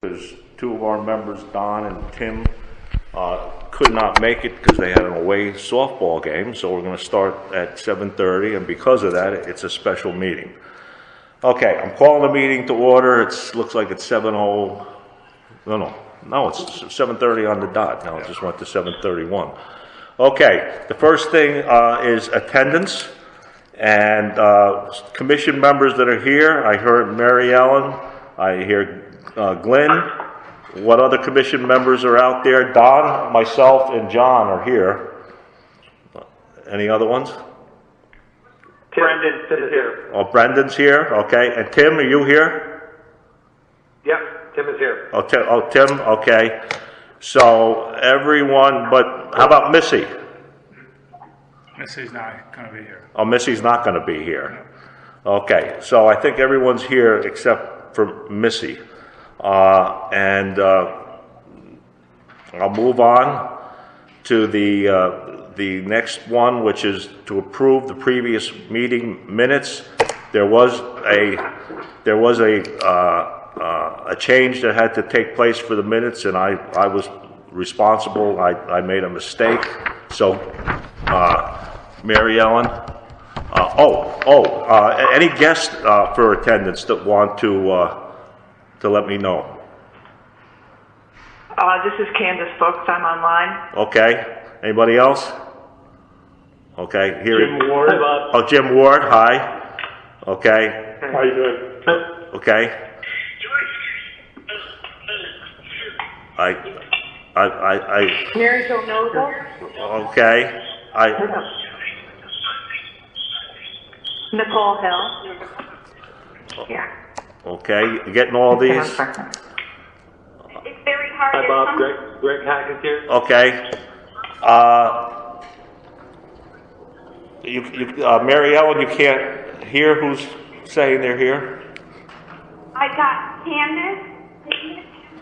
Because two of our members, Don and Tim, could not make it because they had an away softball game, so we're going to start at 7:30, and because of that, it's a special meeting. Okay, I'm calling the meeting to order. It looks like it's 7:00. No, it's 7:30 on the dot. No, it just went to 7:31. Okay, the first thing is attendance, and commission members that are here. I heard Mary Ellen. I hear Glenn. What other commission members are out there? Don, myself, and John are here. Any other ones? Brendan's here. Oh, Brendan's here. Okay. And Tim, are you here? Yep, Tim is here. Oh, Tim. Okay. So everyone, but how about Missy? Missy's not going to be here. Oh, Missy's not going to be here. Okay. So I think everyone's here except for Missy. And I'll move on to the next one, which is to approve the previous meeting minutes. There was a change that had to take place for the minutes, and I was responsible. I made a mistake. So, Mary Ellen. Any guests for attendance that want to let me know? This is Candace Brooks. I'm online. Okay. Anybody else? Okay. Here. Jim Ward. Oh, Jim Ward. Hi. Okay. How you doing? Okay. Mary Jo Noble. Okay. Nicole Hill. Yeah. Okay. You getting all these? It's very hard. Hi, Bob. Greg Hackett's here. Okay. Mary Ellen, you can't hear who's saying they're here? I got Candace,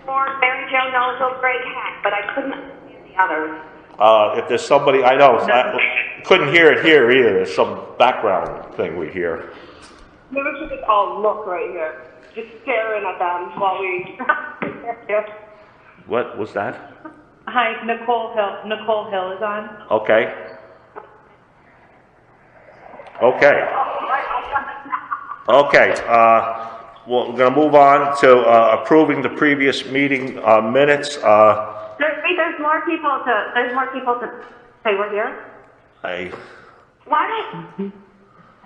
Ward, Mary Jo Noble, Greg Hack, but I couldn't hear the others. If there's somebody, I know, I couldn't hear it here either. There's some background thing we hear. Maybe we should just all look right here. Just staring at them while we... What was that? Hi, Nicole Hill. Nicole Hill is on. Okay. Okay. Okay. Well, we're going to move on to approving the previous meeting minutes. There's more people to say we're here. Why don't...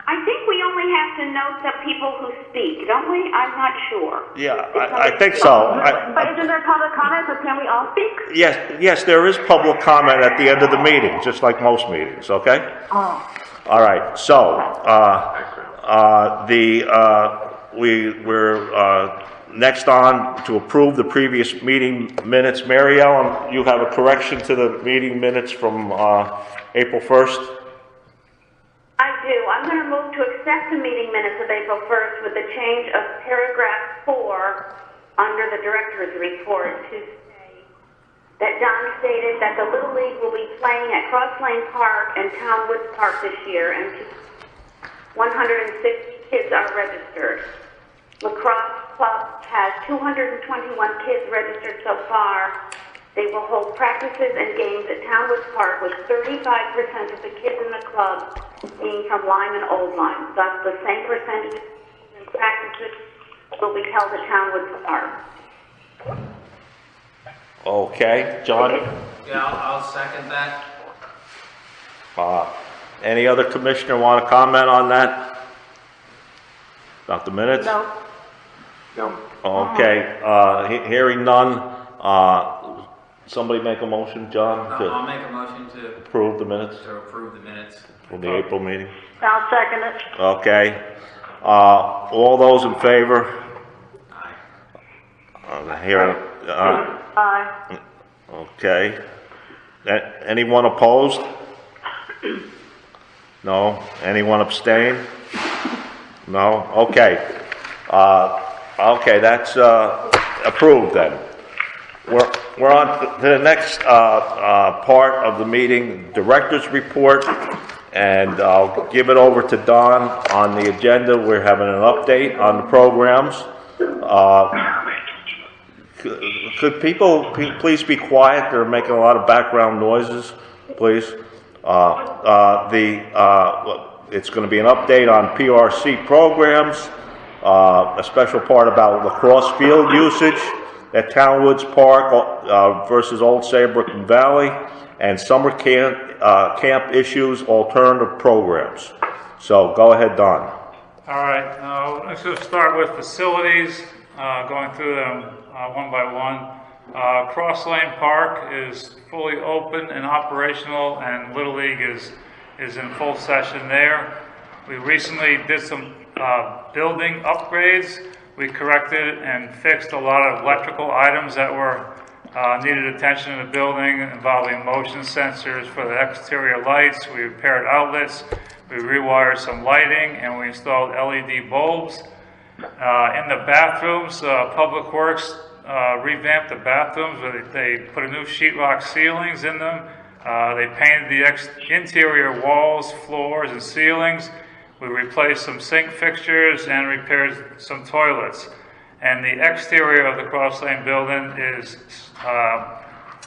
I think we only have to note the people who speak, don't we? I'm not sure. Yeah, I think so. But isn't there public comment, so can we all speak? Yes, there is public comment at the end of the meeting, just like most meetings, okay? Oh. All right, so, we're next on to approve the previous meeting minutes. Mary Ellen, you have a correction to the meeting minutes from April 1st? I do. I'm going to move to accept the meeting minutes of April 1st with the change of paragraph 4 under the director's report to say that Don stated that the Little League will be playing at Cross Lane Park and Town Woods Park this year, and 160 kids are registered. Lacrosse Club has 221 kids registered so far. They will hold practices and games at Townwoods Park with 35% of the kids in the club being from Lyme and Old Lyme. Thus, the same percentage in practices will be held at Townwoods Park. Okay, John? Yeah, I'll second that. Any other commissioner want to comment on that? About the minutes? No. No. Okay, hearing none, somebody make a motion, John, to I'll make a motion to approve the minutes approve the minutes. from the April meeting. I'll second it. Okay. All those in favor? Aye. Aye. Okay. Anyone opposed? No. Anyone abstain? No. Okay. Okay, that's approved then. We're on to the next part of the meeting, director's report, and I'll give it over to Don on the agenda. We're having an update on the programs. Could people please be quiet? They're making a lot of background noises, please. It's going to be an update on PRC programs, a special part about lacrosse field usage at Townwoods Park versus Old Saybrook Valley, and summer camp issues, alternative programs. So go ahead, Don. All right, let's just start with facilities, going through them one by one. Cross Lane Park is fully open and operational, and Little League is in full session there. We recently did some building upgrades. We corrected and fixed a lot of electrical items that were needed attention in the building, involving motion sensors for the exterior lights. We repaired outlets. We rewired some lighting, and we installed LED bulbs. In the bathrooms, Public Works revamped the bathrooms. They put a new sheetrock ceilings in them. They painted the interior walls, floors, and ceilings. We replaced some sink fixtures and repaired some toilets. And the exterior of the Cross Lane building is,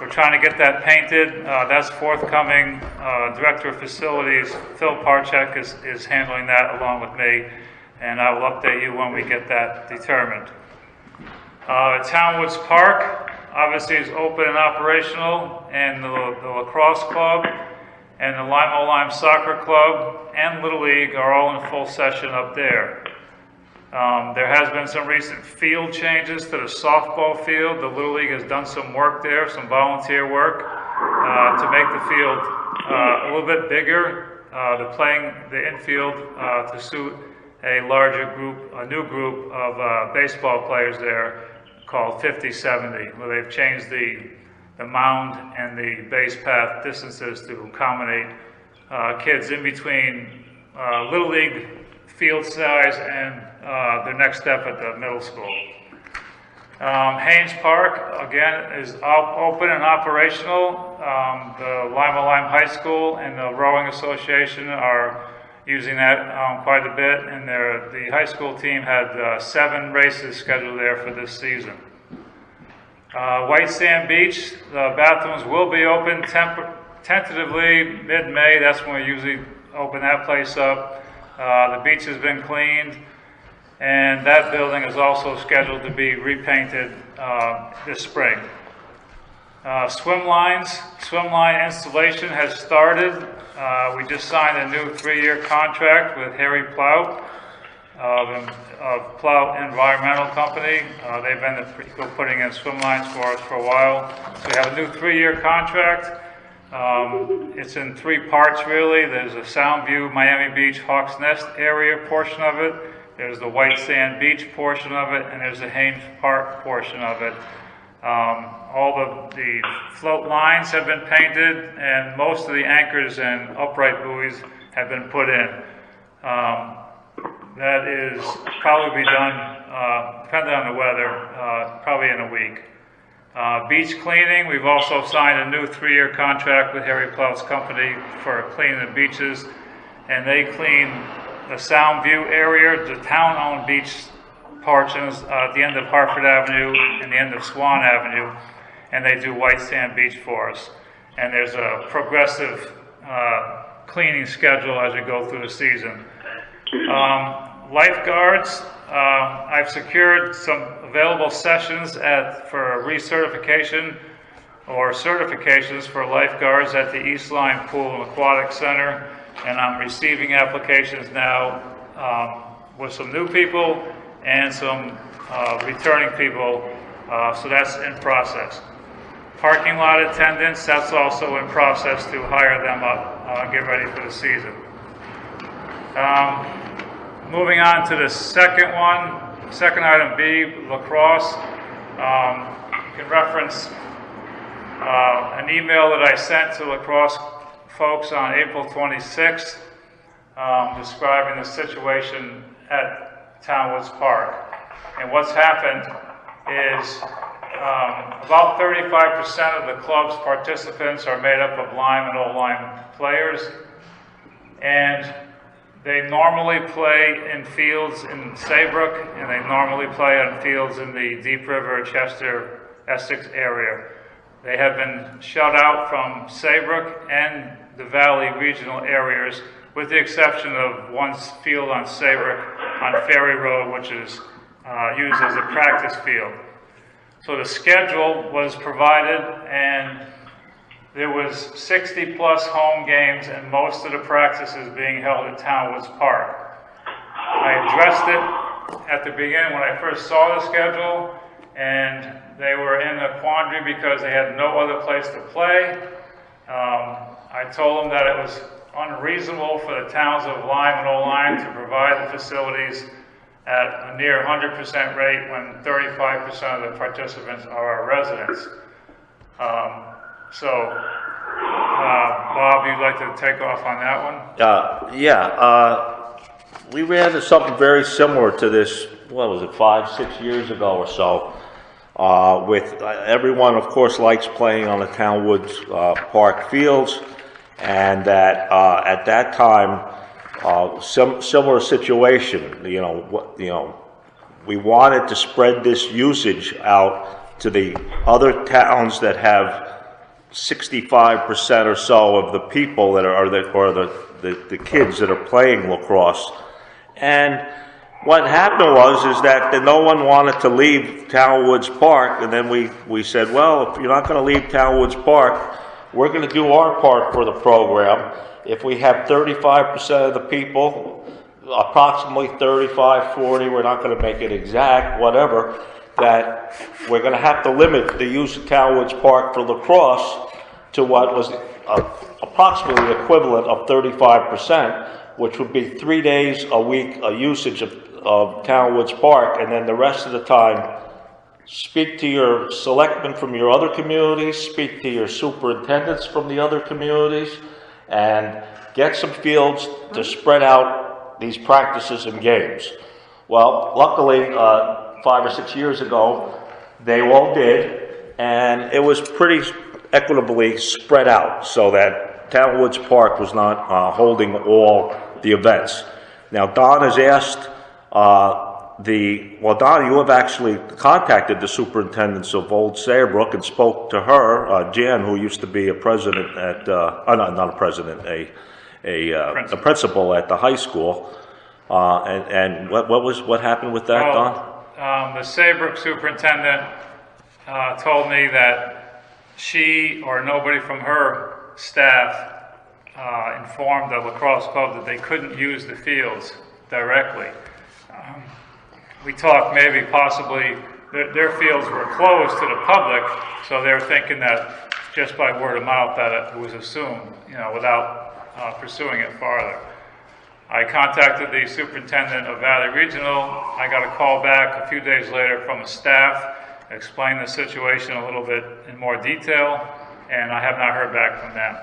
we're trying to get that painted. That's forthcoming. Director of Facilities, Phil Parchek, is handling that along with me, and I will update you when we get that determined. Townwoods Park obviously is open and operational, and the lacrosse club and the Limo Lime Soccer Club and Little League are all in full session up there. There has been some recent field changes to the softball field. The Little League has done some work there, some volunteer work, to make the field a little bit bigger, the infield to suit a larger group, a new group of baseball players there called 50-70, where they've changed the mound and the base path distances to accommodate kids in between Little League field size and their next step at the middle school. Haynes Park, again, is open and operational. The Lima Lime High School and the Rowing Association are using that quite a bit, and the high school team had 7 races scheduled there for this season. White Sand Beach, the bathrooms will be open tentatively mid-May. That's when we usually open that place up. The beach has been cleaned, and that building is also scheduled to be repainted this spring. Swim line installation has started. We just signed a new 3-year contract with Harry Plout of Plout Environmental Company. They've been the people putting in swim lines for us for a while. So we have a new 3-year contract. It's in 3 parts really. There's a Soundview, Miami Beach, Hawks Nest area portion of it. There's the White Sand Beach portion of it, and there's the Haynes Park portion of it. All the float lines have been painted, and most of the anchors and upright buoys have been put in. That is probably be done, depending on the weather, probably in a week. Beach cleaning, we've also signed a new 3-year contract with Harry Plout's company for cleaning the beaches, and they clean the Soundview area, the town-owned beach portions at the end of Hartford Avenue and the end of Swan Avenue, and they do White Sand Beach for us. And there's a progressive cleaning schedule as we go through the season. Lifeguards, I've secured some available sessions for recertification or certifications for lifeguards at the East Line Pool and Aquatic Center, and I'm receiving applications now with some new people and some returning people, so that's in process. Parking lot attendants, that's also in process to hire them up, get ready for the season. Moving on to the second item B, lacrosse. You can reference an email that I sent to lacrosse folks on April 26th describing the situation at Townwoods Park. And what's happened is about 35% of the club's participants are made up of Lyme and Old Lyme players, and they normally play in fields in Saybrook, and they normally play on fields in the Deep River, Chester Essex area. They have been shut out from Saybrook and the Valley regional areas, with the exception of one field on Saybrook on Ferry Road, which is used as a practice field. So the schedule was provided, and there was 60 plus home games and most of the practices being held at Townwoods Park. I addressed it at the beginning when I first saw the schedule, and they were in a quandary because they had no other place to play. I told them that it was unreasonable for the towns of Lyme and Oline to provide the facilities at a near 100% rate when 35% of the participants are our residents. Bob, you'd like to take off on that one? We ran into something very similar to this, what was it, 5-6 years ago or so. With everyone, of course, likes playing on the Townwoods Park fields, and that at that time, similar situation. We wanted to spread this usage out to the other towns that have 65% or so of the people that are the kids that are playing lacrosse. And what happened is that no one wanted to leave Townwoods Park, and then we said, well, if you're not going to leave Townwoods Park, we're going to do our part for the program. If we have 35% of the people, approximately 35, 40, we're not going to make it exact, whatever, that we're going to have to limit the use of Townwoods Park for lacrosse to what was approximately the equivalent of 35%, which would be 3 days a week a usage of Townwoods Park, and then the rest of the time speak to your selectmen from your other communities, speak to your superintendents from the other communities, and get some fields to spread out these practices and games. Well, luckily, 5 or 6 years ago, they all did, and it was pretty equitably spread out so that Townwoods Park was not holding all the events. Now, Don has asked Don, you have actually contacted the superintendents of Old Saybrook and spoke to her, Jan, who used to be a president at, not a president, a principal at the high school. And what happened with that, Don? The Saybrook superintendent told me that she or nobody from her staff informed the lacrosse club that they couldn't use the fields directly. We talked maybe possibly their fields were closed to the public, so they were thinking that just by word of mouth that it was assumed, without pursuing it farther. I contacted the superintendent of Valley Regional. I got a call back a few days later from a staff, explained the situation a little bit in more detail, and I have not heard back from them.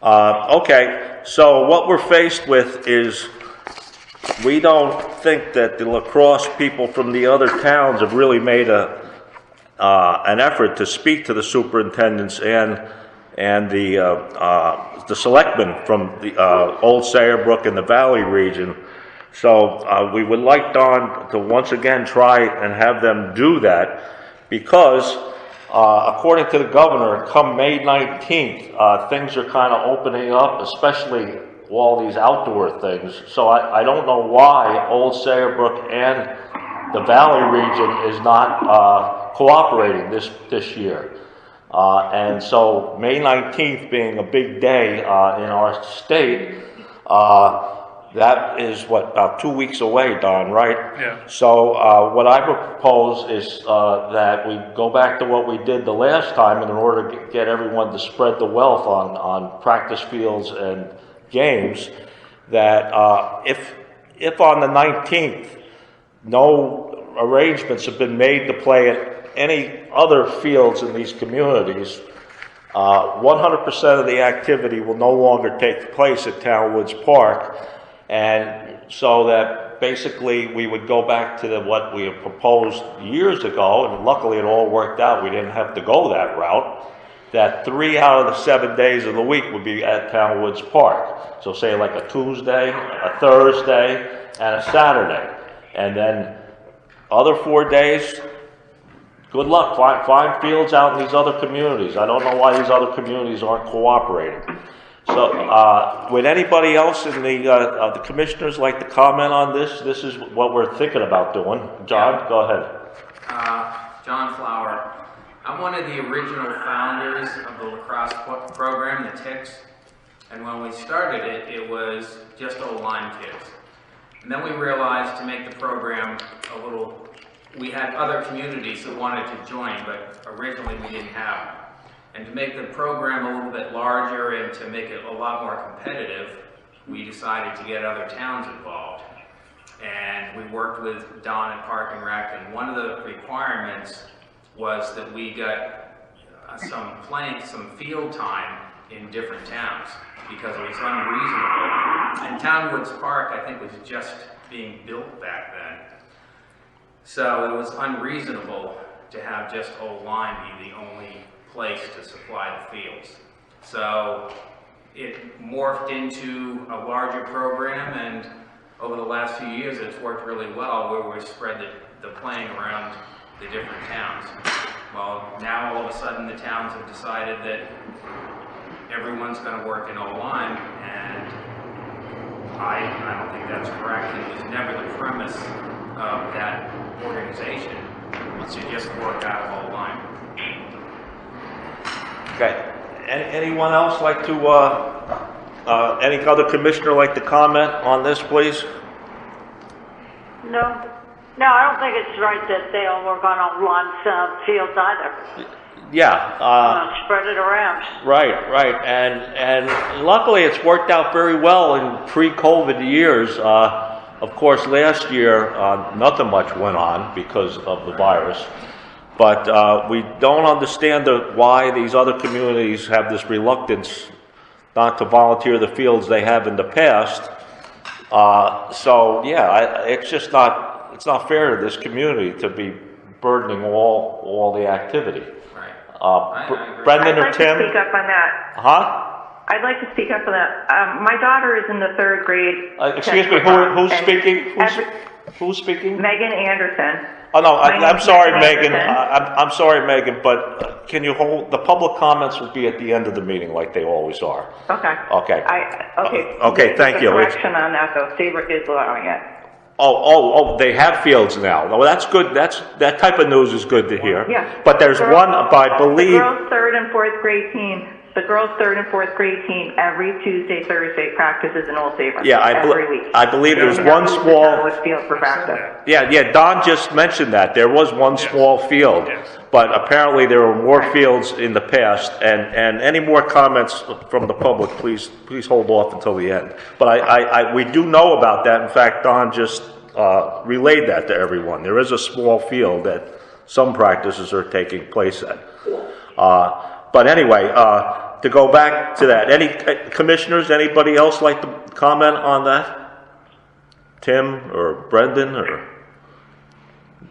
Okay, so what we're faced with is we don't think that the lacrosse people from the other towns have really made an effort to speak to the superintendents and the selectmen from the Old Saybrook and the Valley region. So we would like Don to once again try and have them do that, because according to the governor, come May 19th, things are kind of opening up, especially all these outdoor things. So I don't know why Old Saybrook and the Valley region is not cooperating this year. And so May 19th being a big day in our state, that is about 2 weeks away, Don, right? Yeah. So what I would propose is that we go back to what we did the last time, and in order to get everyone to spread the wealth on practice fields and games, that if on the 19th no arrangements have been made to play at any other fields in these communities, 100% of the activity will no longer take place at Townwoods Park, and so that basically we would go back to what we had proposed years ago, and luckily it all worked out. We didn't have to go that route. That 3 out of the 7 days of the week would be at Townwoods Park. So say like a Tuesday, a Thursday, and a Saturday. And then other 4 days, good luck. Find fields out in these other communities. I don't know why these other communities aren't cooperating. So, would anybody else in the commissioners like to comment on this? This is what we're thinking about doing. John, go ahead. John Flower. I'm one of the original founders of the lacrosse program, the TICS. And when we started it, it was just old line kids. And then we realized to make the program a little, we had other communities that wanted to join, but originally we didn't have them. And to make the program a little bit larger and to make it a lot more competitive, we decided to get other towns involved. And we worked with Don at Park and Rec, and one of the requirements was that we got some field time in different towns, because it was unreasonable. And Townwoods Park, I think, was just being built back then. So it was unreasonable to have just Old Line be the only place to supply the fields. So it morphed into a larger program, and over the last few years it's worked really well, where we spread the playing around the different towns. Well, now all of a sudden the towns have decided that everyone's going to work in O-line, and I don't think that's correct. It was never the premise of that organization to just work out of O-line. Okay. Anyone else like to, any other commissioner like to comment on this, please? No. No, I don't think it's right that they all work on lawn fields either. Yeah. Spread it around. Right. And luckily it's worked out very well in pre-COVID years. Of course, last year, nothing much went on because of the virus. But we don't understand why these other communities have this reluctance not to volunteer the fields they have in the past. So yeah, it's just not, it's not fair to this community to be burdening all the activity. Right. Brendan or Tim? I'd like to speak up on that. Huh? I'd like to speak up on that. My daughter is in the 3rd grade. Excuse me, who's speaking? Who's speaking? Megan Anderson. Oh, no, I'm sorry, Megan. Anderson. I'm sorry, Megan, but can you hold, the public comments will be at the end of the meeting like they always are. Okay. Okay. Okay, thank you. Correction on that, though. Saybrook is allowing it. They have fields now. Well, that's good. That type of news is good to hear. Yeah. But there's one, I believe. The girls' 3rd and 4th grade team. The girls' 3rd and 4th grade team every Tuesday, Thursday practices in Old Saybrook. Yeah, every week. I believe there's one small. Field for practice. Yeah. Don just mentioned that there was one small field, but apparently there were more fields in the past. And any more comments from the public, please hold off until the end. But we do know about that. In fact, Don just relayed that to everyone. There is a small field that some practices are taking place at. But anyway, to go back to that, any commissioners, anybody else like to comment on that? Tim or Brendan or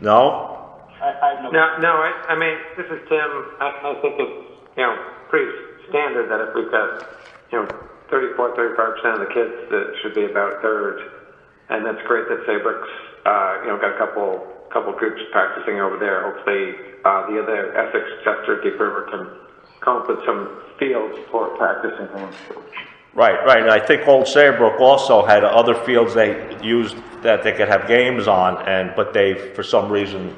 no? I mean, this is Tim. I think it's, pretty standard that if we've got, 35% of the kids, that should be about 1/3. And that's great that Saybrook's, got a couple groups practicing over there. Hopefully, the other Essex, Chester, Deep River can come up with some fields for practicing things. Right. And I think Old Saybrook also had other fields they used that they could have games on, but they, for some reason,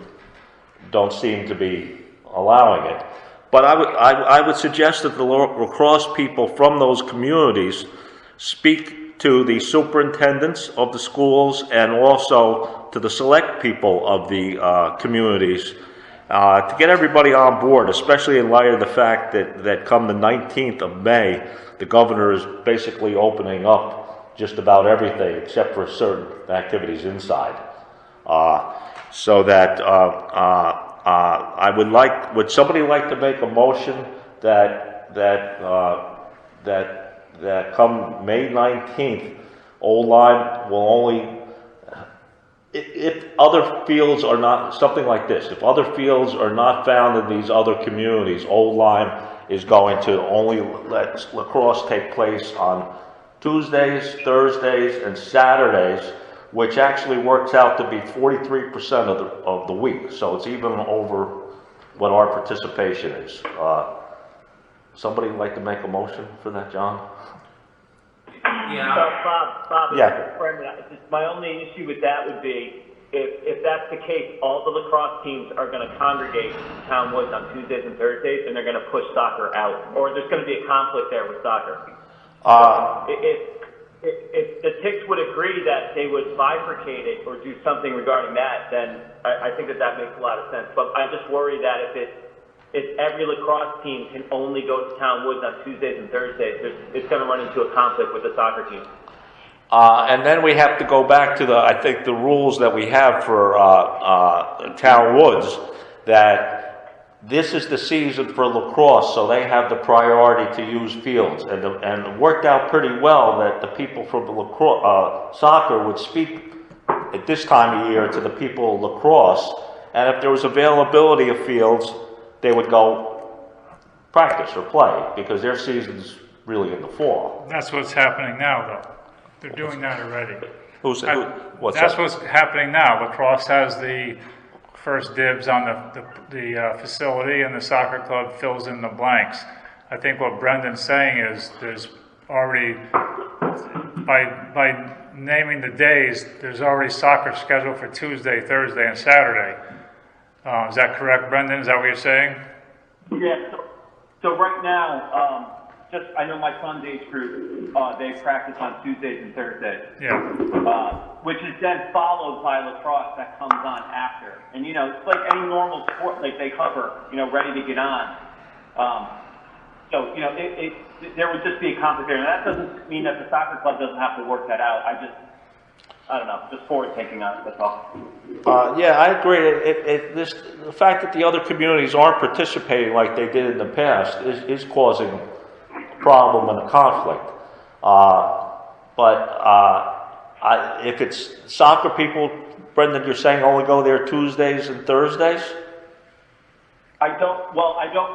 don't seem to be allowing it. But I would suggest that the lacrosse people from those communities speak to the superintendents of the schools and also to the select people of the communities to get everybody on board, especially in light of the fact that come the 19th of May, the governor is basically opening up just about everything except for certain activities inside. So that would somebody like to make a motion that come May 19th, Old Line will only, if other fields are not, something like this, if other fields are not found in these other communities, Old Line is going to only let lacrosse take place on Tuesdays, Thursdays, and Saturdays, which actually works out to be 43% of the week. So it's even over what our participation is. Somebody would like to make a motion for that, John? Yeah. Bob, Yeah. my only issue with that would be, if that's the case, all the lacrosse teams are going to congregate in Town Woods on Tuesdays and Thursdays, and they're going to push soccer out, or there's going to be a conflict there with soccer. If the Ticks would agree that they would bifurcate it or do something regarding that, then I think that makes a lot of sense. But I just worry that if every lacrosse team can only go to Town Woods on Tuesdays and Thursdays, it's going to run into a conflict with the soccer team. And then we have to go back to I think the rules that we have for Town Woods, that this is the season for lacrosse, so they have the priority to use fields. And it worked out pretty well that the people from the lacrosse, soccer would speak at this time of year to the people of lacrosse, and if there was availability of fields, they would go practice or play, because their season's really in the fall. That's what's happening now, though. They're doing that already. What's What's happening now. Lacrosse has the first dibs on the facility, and the soccer club fills in the blanks. I think what Brendan's saying is there's already, by naming the days, there's already soccer scheduled for Tuesday, Thursday, and Saturday. Is that correct, Brendan? Is that what you're saying? Yeah. So right now, I know my son's age group, they practice on Tuesdays and Thursdays. Yeah. Which is then followed by lacrosse that comes on after. And, it's like any normal sport, like they hover, ready to get on. So, there would just be a conflict there. And that doesn't mean that the soccer club doesn't have to work that out. I don't know, just forward thinking on it, that's all. Yeah, I agree. The fact that the other communities aren't participating like they did in the past is causing problem and a conflict. If it's soccer people, Brendan, you're saying only go there Tuesdays and Thursdays? I don't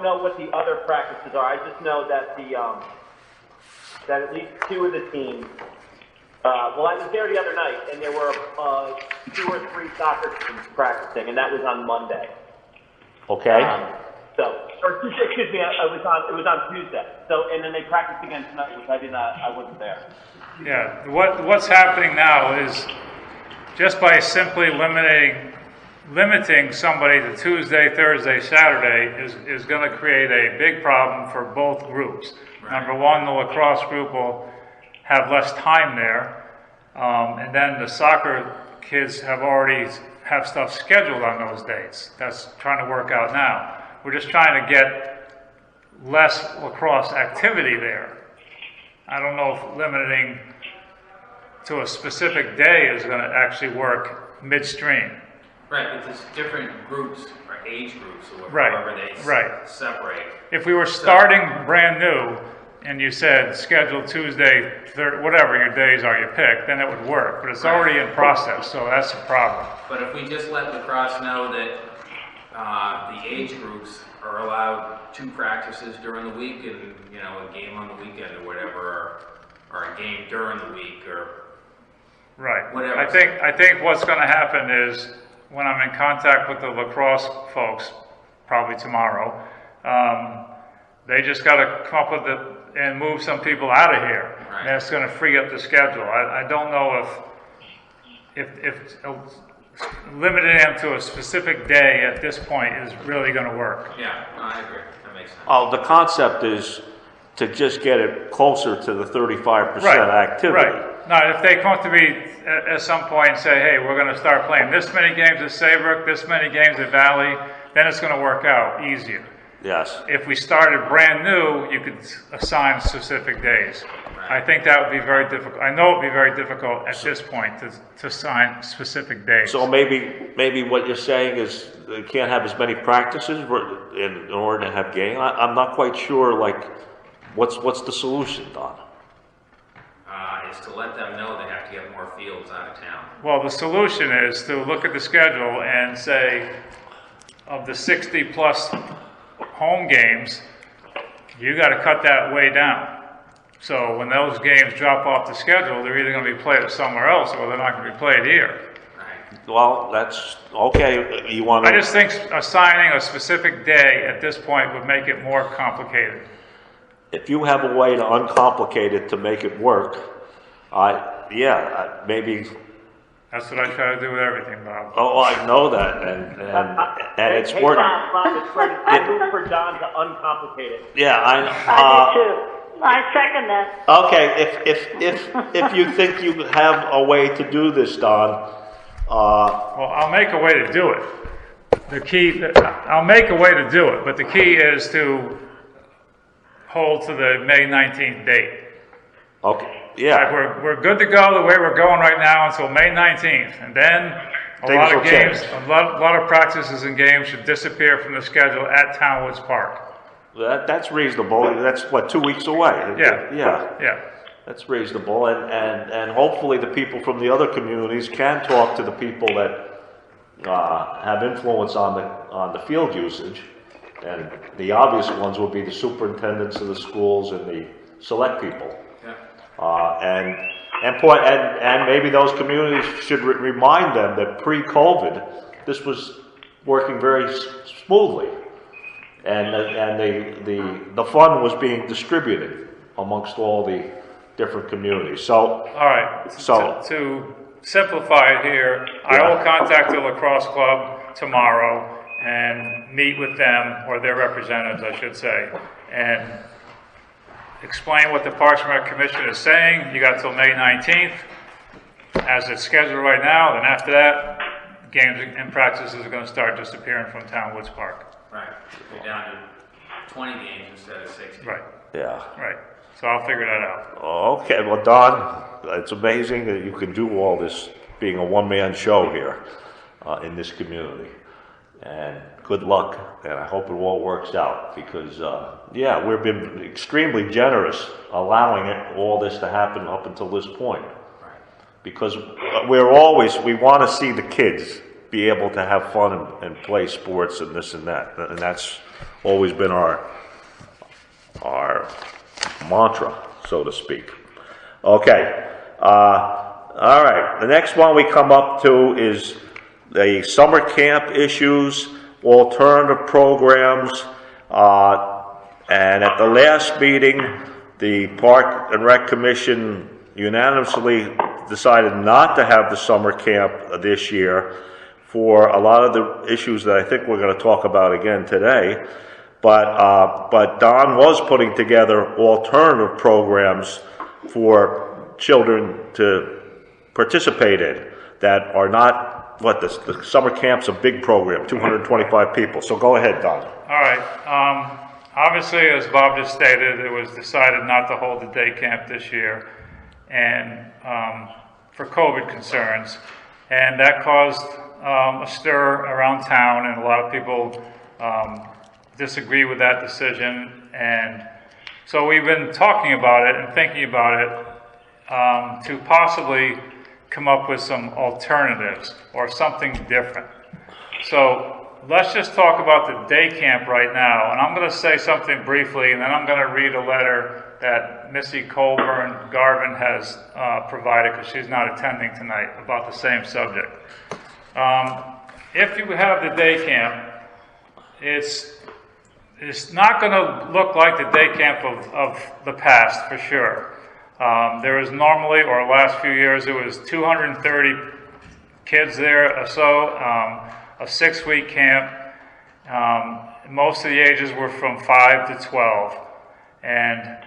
know what the other practices are. I just know that that at least two of the teams, I was there the other night, and there were 2 or 3 soccer teams practicing, and that was on Monday. Okay. Excuse me, it was on Tuesday. So, and then they practiced again tonight, which I wasn't there. Yeah, what's happening now is just by simply limiting somebody to Tuesday, Thursday, Saturday is going to create a big problem for both groups. Right. Number one, the lacrosse group will have less time there, and then the soccer kids have stuff scheduled on those dates. That's trying to work out now. We're just trying to get less lacrosse activity there. I don't know if limiting to a specific day is going to actually work midstream. Right, but there's different groups or age groups or whatever they separate. If we were starting brand new and you said schedule Tuesday, whatever your days are you pick, then it would work. But it's already in process, so that's a problem. But if we just let lacrosse know that the age groups are allowed 2 practices during the week and, a game on the weekend or whatever, or a game during the week or whatever. I think what's going to happen is when I'm in contact with the lacrosse folks, probably tomorrow, they just got to come up with and move some people out of here. Right. And that's going to free up the schedule. I don't know if limiting them to a specific day at this point is really going to work. Yeah, no, I agree. That makes sense. The concept is to just get it closer to the 35% activity. Right. Now, if they come up to me at some point and say, hey, we're going to start playing this many games at Saybrook, this many games at Valley, then it's going to work out easier. Yes. If we started brand new, you could assign specific days. I think that would be very difficult. I know it would be very difficult at this point to assign specific days. So maybe what you're saying is they can't have as many practices in order to have games. I'm not quite sure. What's the solution, Don? Is to let them know they have to get more fields out of town. Well, the solution is to look at the schedule and say, of the 60 plus home games, you got to cut that way down. So when those games drop off the schedule, they're either going to be played somewhere else or they're not going to be played here. Right. Well, that's, okay, you want to... I just think assigning a specific day at this point would make it more complicated. If you have a way to uncomplicate it to make it work, maybe... That's what I try to do with everything, Bob. Oh, I know that, and it's working. I move for Don to uncomplicate it. Yeah, I know. I do too. I second that. Okay, if you think you have a way to do this, Don, well, I'll make a way to do it. I'll make a way to do it, but the key is to hold to the May 19th date. Okay. Yeah. We're good to go the way we're going right now until May 19th, and then a lot of games, a lot of practices and games should disappear from the schedule at Townwoods Park. That's reasonable. That's what, 2 weeks away. Yeah. That's reasonable, and hopefully the people from the other communities can talk to the people that have influence on the field usage, and the obvious ones would be the superintendents of the schools and the select people. And maybe those communities should remind them that pre-COVID, this was working very smoothly, and the fund was being distributed amongst all the different communities. So, all right. To simplify it here, I will contact the lacrosse club tomorrow and meet with them, or their representatives, I should say, and explain what the Parks and Rec Commission is saying. You got till May 19th, as it's scheduled right now. Then after that, games and practices are going to start disappearing from Townwoods Park. Right. We're down to 20 games instead of 60. Right. Yeah. Right. So I'll figure that out. Okay. Well, Don, it's amazing that you can do all this, being a one-man show here in this community. And good luck, and I hope it all works out, because, we've been extremely generous allowing all this to happen up until this point. Because we want to see the kids be able to have fun and play sports and this and that. And that's always been our mantra, so to speak. Okay. All right. The next one we come up to is the summer camp issues, alternative programs, and at the last meeting, the Park and Rec Commission unanimously decided not to have the summer camp this year for a lot of the issues that I think we're going to talk about again today. But Don was putting together alternative programs for children to participate in that are not, the summer camp's a big program, 225 people. So go ahead, Don. All right. Obviously, as Bob just stated, it was decided not to hold the day camp this year, and for COVID concerns, and that caused a stir around town, and a lot of people disagree with that decision. And so we've been talking about it and thinking about it to possibly come up with some alternatives or something different. So let's just talk about the day camp right now, and I'm going to say something briefly, and then I'm going to read a letter that Missy Colburn-Garvin has provided, because she's not attending tonight, about the same subject. If you have the day camp, it's not going to look like the day camp of the past, for sure. There was normally, or last few years, it was 230 kids there or so, a 6-week camp. Most of the ages were from 5 to 12. And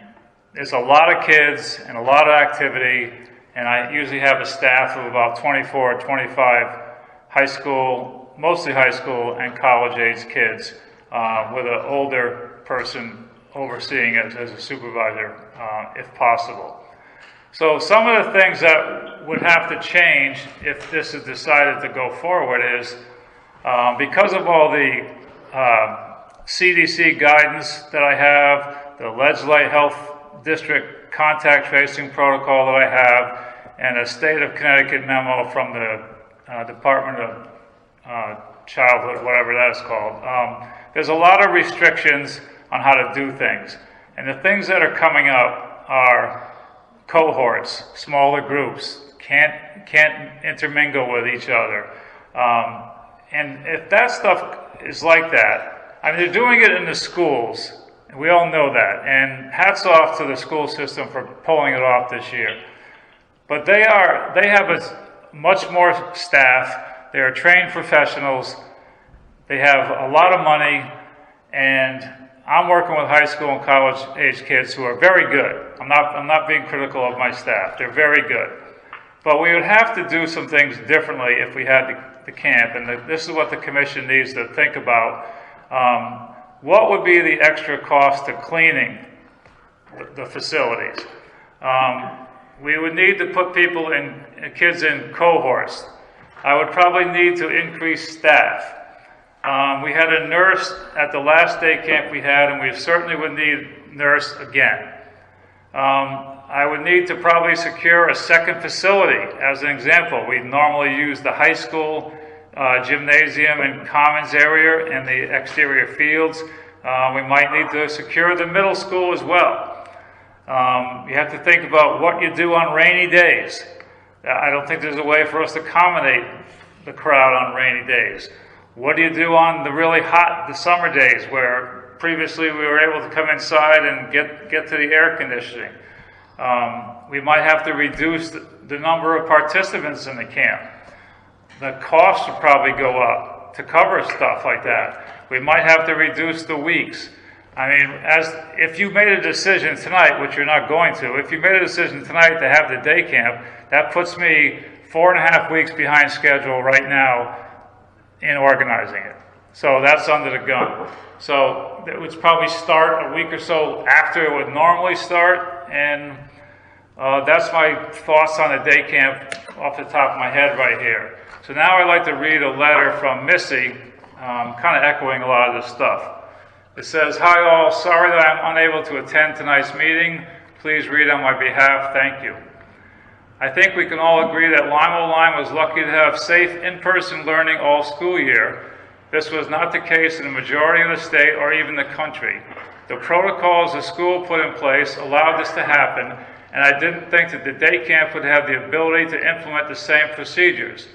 there's a lot of kids and a lot of activity, and I usually have a staff of about 24 or 25 high school, mostly high school and college-age kids, with an older person overseeing it as a supervisor, if possible. So some of the things that would have to change if this is decided to go forward is, because of all the CDC guidance that I have, the Ledgely Health District contact tracing protocol that I have, and a state of Connecticut memo from the Department of Childhood, whatever that is called. There's a lot of restrictions on how to do things. And the things that are coming up are cohorts, smaller groups, can't intermingle with each other. And if that stuff is like that, I mean, they're doing it in the schools. We all know that. And hats off to the school system for pulling it off this year. But they have a much more staff. They are trained professionals. They have a lot of money. And I'm working with high school and college age kids who are very good. I'm not being critical of my staff. They're very good. But we would have to do some things differently if we had the camp. And this is what the commission needs to think about. What would be the extra cost to cleaning the facilities? We would need to put kids in cohorts. I would probably need to increase staff. We had a nurse at the last day camp we had, and we certainly would need a nurse again. I would need to probably secure a second facility. As an example, we normally use the high school gymnasium and commons area and the exterior fields. We might need to secure the middle school as well. You have to think about what you do on rainy days. I don't think there's a way for us to accommodate the crowd on rainy days. What do you do on the really hot, the summer days where previously we were able to come inside and get to the air conditioning? We might have to reduce the number of participants in the camp. The cost would probably go up to cover stuff like that. We might have to reduce the weeks. I mean, if you made a decision tonight, which you're not going to, if you made a decision tonight to have the day camp, that puts me 4.5 weeks behind schedule right now in organizing it. So that's under the gun. So it would probably start a week or so after it would normally start, and that's my thoughts on the day camp off the top of my head right here. So now I'd like to read a letter from Missy, kind of echoing a lot of this stuff. It says, "Hi all, sorry that I'm unable to attend tonight's meeting. Please read on my behalf, thank you. I think we can all agree that Limo was lucky to have safe in-person learning all school year. This was not the case in the majority of the state or even the country. The protocols the school put in place allowed this to happen, and I didn't think that the day camp would have the ability to implement the same procedures.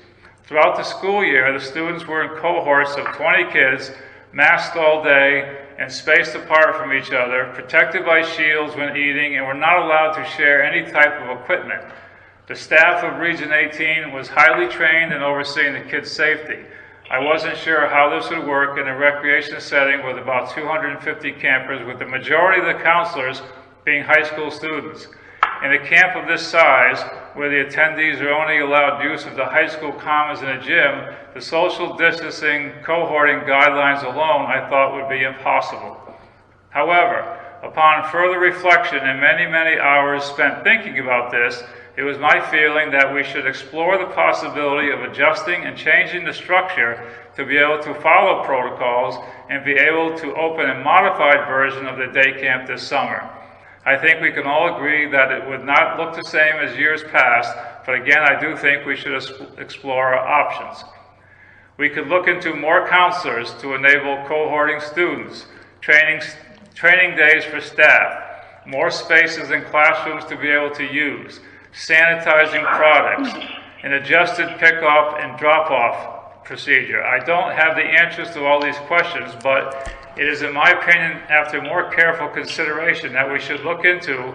Throughout the school year, the students were in cohorts of 20 kids, masked all day, and spaced apart from each other, protected by shields when eating, and were not allowed to share any type of equipment. The staff of Region 18 was highly trained in overseeing the kids' safety. I wasn't sure how this would work in a recreation setting with about 250 campers, with the majority of the counselors being high school students. In a camp of this size, where the attendees are only allowed use of the high school commons and a gym, the social distancing cohorting guidelines alone I thought would be impossible. However, upon further reflection and many hours spent thinking about this, it was my feeling that we should explore the possibility of adjusting and changing the structure to be able to follow protocols and be able to open a modified version of the day camp this summer. I think we can all agree that it would not look the same as years past, but again, I do think we should explore our options. We could look into more counselors to enable cohorting students, training days for staff, more spaces in classrooms to be able to use, sanitizing products, an adjusted pick-off and drop-off procedure. I don't have the answers to all these questions, but it is, in my opinion, after more careful consideration, that we should look into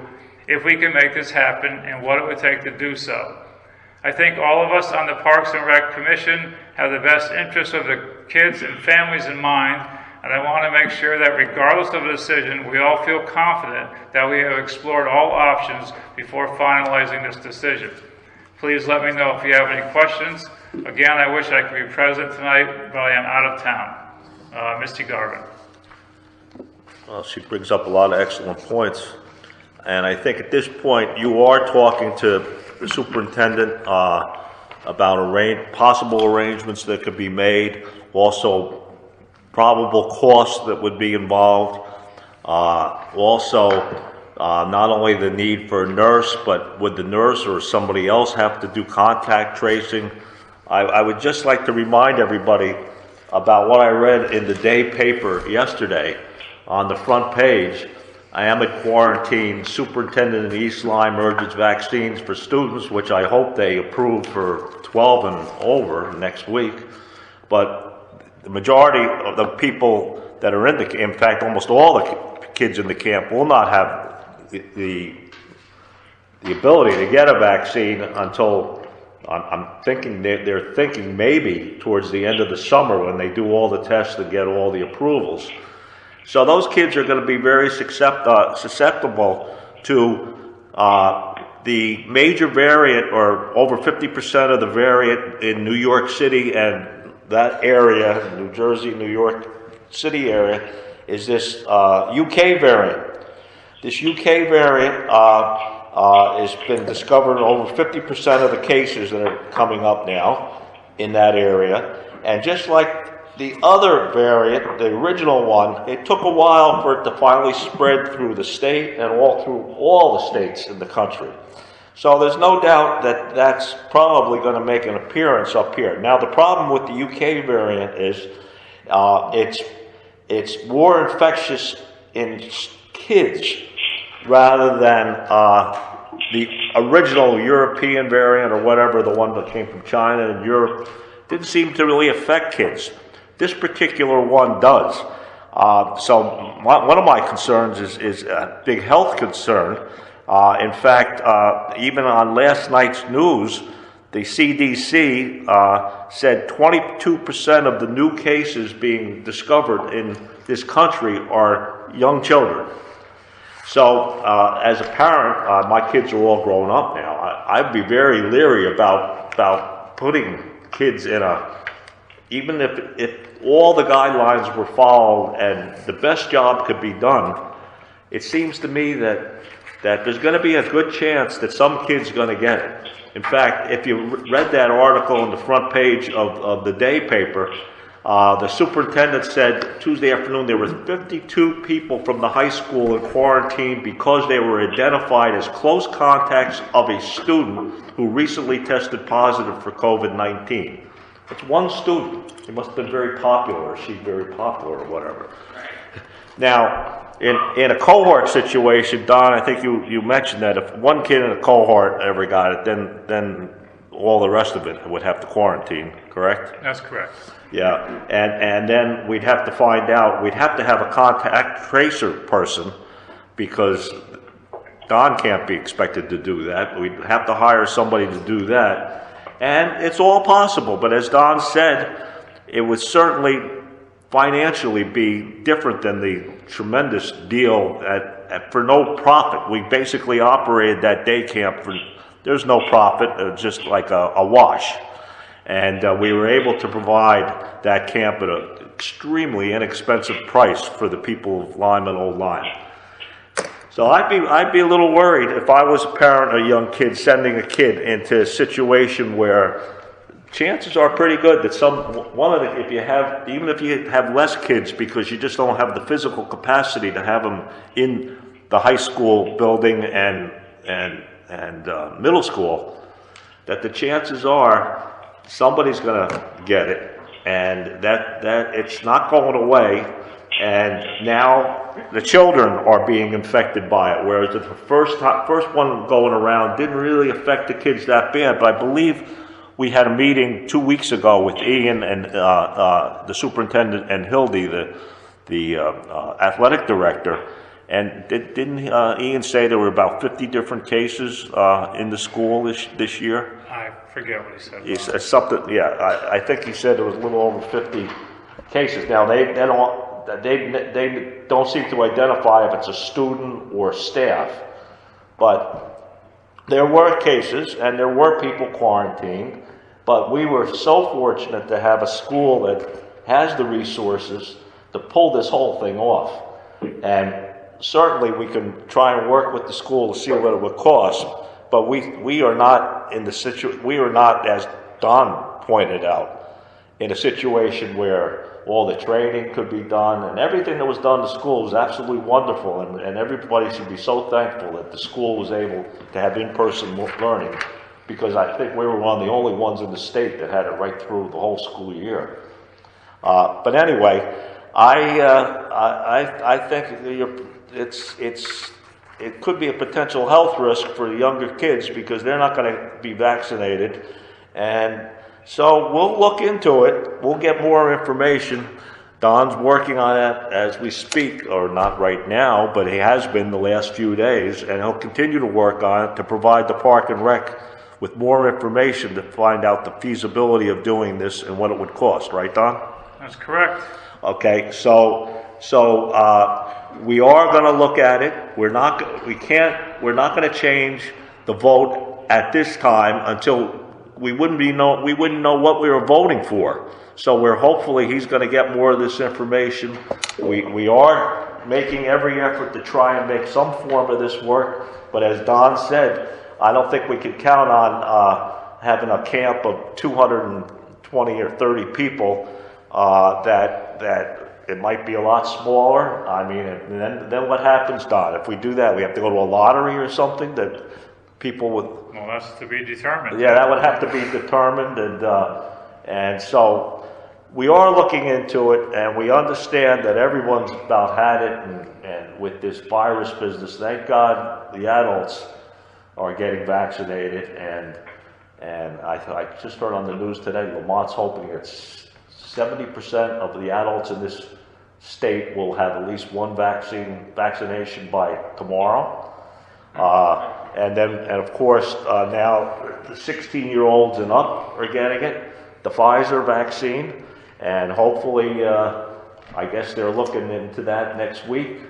if we can make this happen and what it would take to do so. I think all of us on the Parks and Rec Commission have the best interests of the kids and families in mind, and I want to make sure that regardless of the decision, we all feel confident that we have explored all options before finalizing this decision. Please let me know if you have any questions. Again, I wish I could be present tonight, but I am out of town. Mr. Garvin. Well, she brings up a lot of excellent points. And I think at this point, you are talking to the superintendent about possible arrangements that could be made, also probable costs that would be involved, also not only the need for a nurse, but would the nurse or somebody else have to do contact tracing? I would just like to remind everybody about what I read in the day paper yesterday on the front page. I am at quarantine. Superintendent in East Lyme urges vaccines for students, which I hope they approve for 12 and over next week. But the majority of the people that are in fact, almost all the kids in the camp will not have the ability to get a vaccine until, I'm thinking, they're thinking maybe towards the end of the summer when they do all the tests and get all the approvals. So those kids are going to be very susceptible to the major variant, or over 50% of the variant in New York City and that area, New Jersey, New York City area, is this UK variant. This UK variant has been discovered in over 50% of the cases that are coming up now in that area. And just like the other variant, the original one, it took a while for it to finally spread through the state and through all the states in the country. So there's no doubt that that's probably going to make an appearance up here. Now the problem with the UK variant is it's more infectious in kids rather than the original European variant, or whatever, the one that came from China and Europe. Didn't seem to really affect kids. This particular one does. So one of my concerns is a big health concern. In fact, even on last night's news, the CDC said 22% of the new cases being discovered in this country are young children. So as a parent, my kids are all grown up now. I'd be very leery about putting kids in even if all the guidelines were followed and the best job could be done, it seems to me that there's going to be a good chance that some kid's going to get it. In fact, if you read that article on the front page of the day paper, the superintendent said Tuesday afternoon there were 52 people from the high school in quarantine because they were identified as close contacts of a student who recently tested positive for COVID-19. It's one student. He must have been very popular, or she's very popular, or whatever. Now, in a cohort situation, Don, I think you mentioned that if one kid in a cohort ever got it, then all the rest of it would have to quarantine, correct? That's correct. Yeah, and then we'd have to find out, we'd have to have a contact tracer person, because Don can't be expected to do that. We'd have to hire somebody to do that. And it's all possible, but as Don said, it would certainly financially be different than the tremendous deal for no profit. We basically operated that day camp there's no profit, just like a wash. And we were able to provide that camp at an extremely inexpensive price for the people of Lyme and Old Lyme. So I'd be a little worried if I was a parent or a young kid sending a kid into a situation where chances are pretty good that even if you have less kids because you just don't have the physical capacity to have them in the high school building and middle school, that the chances are somebody's going to get it, and that it's not going away. And now the children are being infected by it, whereas the first one going around didn't really affect the kids that bad. But I believe we had a meeting 2 weeks ago with Ian and the superintendent and Hildy, the athletic director, and didn't Ian say there were about 50 different cases in the school this year? I forget what he said. He said something. Yeah, I think he said there was a little over 50 cases. Now they don't seem to identify if it's a student or staff, but there were cases and there were people quarantined. But we were so fortunate to have a school that has the resources to pull this whole thing off. And certainly we can try and work with the school to see what it would cost. But we are not in the we are not, as Don pointed out, in a situation where all the training could be done, and everything that was done to school was absolutely wonderful, and everybody should be so thankful that the school was able to have in-person learning, because I think we were one of the only ones in the state that had it right through the whole school year. But anyway, I think it could be a potential health risk for the younger kids because they're not going to be vaccinated, and so we'll look into it. We'll get more information. Don's working on it as we speak, or not right now, but he has been the last few days, and he'll continue to work on it to provide the Park and Rec with more information to find out the feasibility of doing this and what it would cost. Right, Don? That's correct. Okay, so we are going to look at it. We're not going to change the vote at this time until we wouldn't know what we were voting for. So hopefully he's going to get more of this information. We are making every effort to try and make some form of this work, but as Don said, I don't think we can count on having a camp of 220 or 30 people. That it might be a lot smaller. I mean, and then what happens, Don? If we do that, we have to go to a lottery or something that people would. Well, that's to be determined. Yeah, that would have to be determined, and so we are looking into it, and we understand that everyone's about had it, and with this virus business, thank God the adults are getting vaccinated, and I just heard on the news today, Lamont's hoping it's 70% of the adults in this state will have at least one vaccination by tomorrow. And of course, now the 16-year-olds and up are getting it, the Pfizer vaccine, and hopefully, I guess they're looking into that next week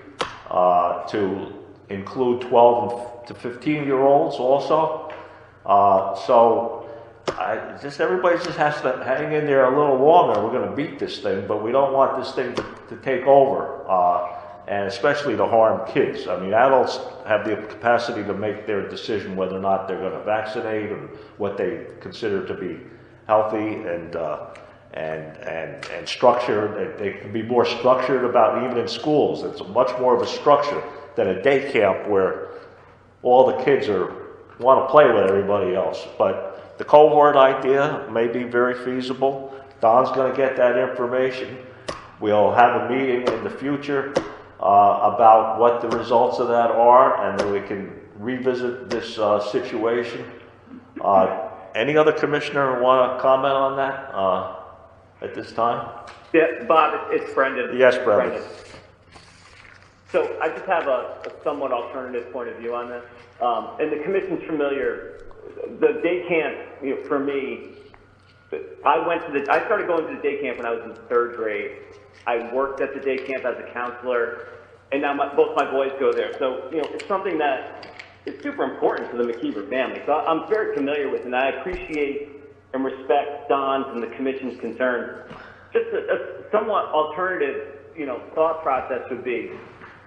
to include 12 to 15-year-olds also. So everybody just has to hang in there a little longer. We're going to beat this thing, but we don't want this thing to take over, and especially to harm kids. I mean, adults have the capacity to make their decision whether or not they're going to vaccinate or what they consider to be healthy and structured. They can be more structured about even in schools. It's much more of a structure than a day camp where all the kids want to play with everybody else. But the cohort idea may be very feasible. Don's going to get that information. We'll have a meeting in the future about what the results of that are, and then we can revisit this situation. Any other commissioner want to comment on that at this time? Yeah, Bob, it's Brendan. Yes, Brendan. So I just have a somewhat alternative point of view on this. And the commission's familiar. The day camp, for me, I started going to the day camp when I was in 3rd grade. I worked at the day camp as a counselor, and now both my boys go there. So, it's something that is super important to the McKeever family. So I'm very familiar with it, and I appreciate and respect Don's and the commission's concerns. Just a somewhat alternative, thought process would be,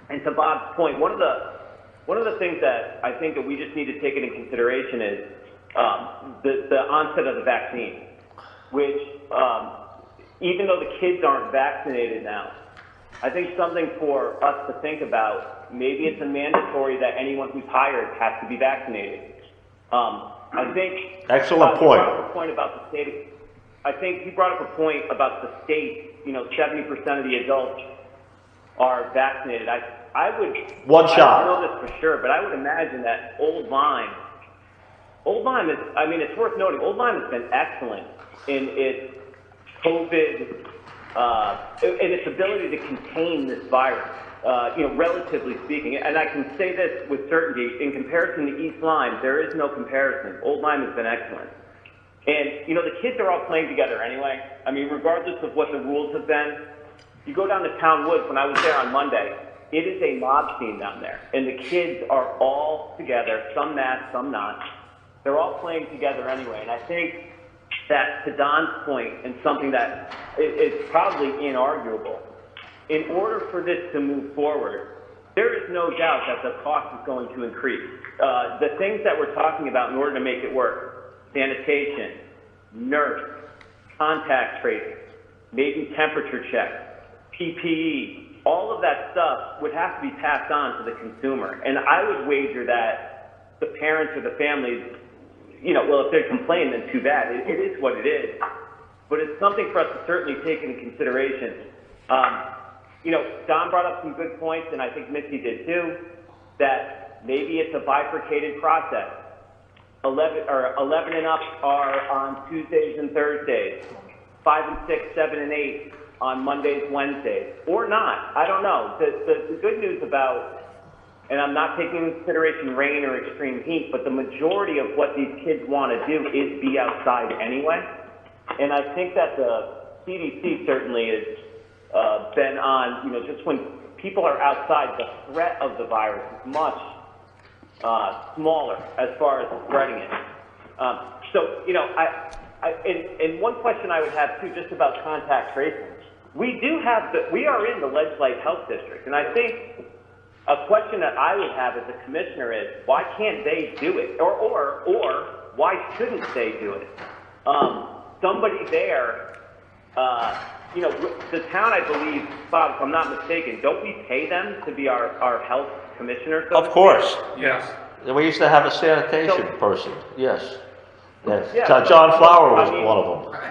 and to Bob's point, one of the things that I think that we just need to take into consideration is the onset of the vaccine, which even though the kids aren't vaccinated now, I think something for us to think about, maybe it's a mandatory that anyone who's hired has to be vaccinated. I think excellent point. He brought up a point about the state. I think he brought up a point about the state. 70% of the adults are vaccinated. I would one shot. I don't know this for sure, but I would imagine that Old Lyme is. I mean, it's worth noting. Old Lyme has been excellent in its COVID, in its ability to contain this virus. Relatively speaking, and I can say this with certainty, in comparison to East Lyme, there is no comparison. Old Lyme has been excellent. And, the kids are all playing together anyway. I mean, regardless of what the rules have been, you go down to Town Woods, when I was there on Monday, it is a mob scene down there. And the kids are all together, some masked, some not. They're all playing together anyway. And I think that, to Don's point, and something that is probably inarguable, in order for this to move forward, there is no doubt that the cost is going to increase. The things that we're talking about in order to make it work, sanitation, nurse, contact tracing, maybe temperature checks, PPE, all of that stuff would have to be passed on to the consumer. And I would wager that the parents or the families, if they're complaining, then too bad. It is what it is. But it's something for us to certainly take into consideration. Don brought up some good points, and I think Missy did too, that maybe it's a bifurcated process. 11 and up are on Tuesdays and Thursdays. 5 and 6, 7 and 8 on Mondays, Wednesdays, or not. I don't know. The good news about, and I'm not taking into consideration rain or extreme heat, but the majority of what these kids want to do is be outside anyway. And I think that the CDC certainly has been on, just when people are outside, the threat of the virus is much smaller as far as spreading it. And one question I would have too, just about contact tracing. We are in the legislative health district, and I think a question that I would have as a commissioner is, why can't they do it? Or why shouldn't they do it? Somebody there, the town, I believe, Bob, if I'm not mistaken, don't we pay them to be our health commissioner? So of course. Yes. We used to have a sanitation person, yes. Yeah, John Flower was one of them.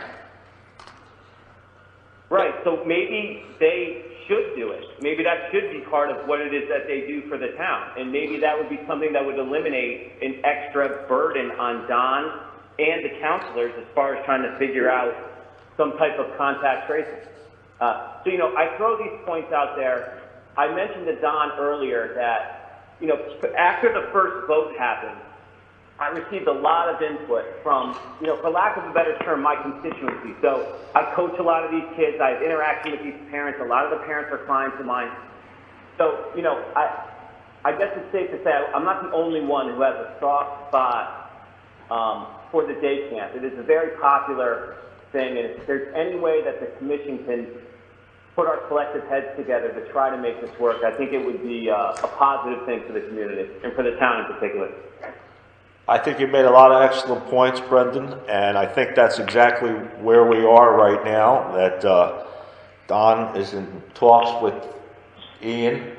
Right, so maybe they should do it. Maybe that should be part of what it is that they do for the town. And maybe that would be something that would eliminate an extra burden on Don and the counselors as far as trying to figure out some type of contact tracing. I throw these points out there. I mentioned to Don earlier that, after the first vote happened, I received a lot of input from, for lack of a better term, my constituency. So I coach a lot of these kids. I have interaction with these parents. A lot of the parents are clients of mine. So, I guess it's safe to say I'm not the only one who has a soft spot for the day camp. It is a very popular thing, and if there's any way that the commission can put our collective heads together to try to make this work, I think it would be a positive thing for the community and for the town in particular. I think you made a lot of excellent points, Brendan, and I think that's exactly where we are right now, that Don is in talks with Ian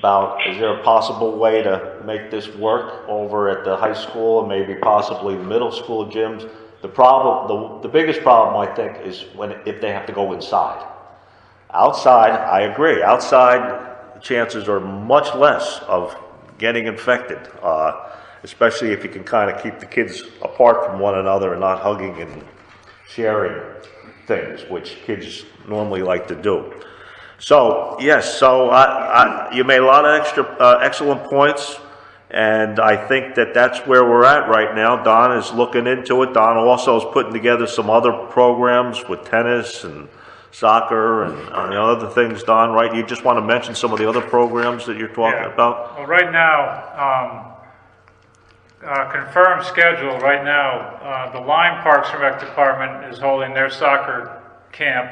about, is there a possible way to make this work over at the high school and maybe possibly the middle school gyms. The biggest problem, I think, is if they have to go inside. Outside, I agree. Outside, chances are much less of getting infected, especially if you can kind of keep the kids apart from one another and not hugging and sharing things, which kids normally like to do. So, yes, you made a lot of excellent points, and I think that that's where we're at right now. Don is looking into it. Don also is putting together some other programs with tennis and soccer and other things, Don, right? You just want to mention some of the other programs that you're talking about? Well, right now, confirmed schedule right now, the Lime Parks and Rec Department is holding their soccer camp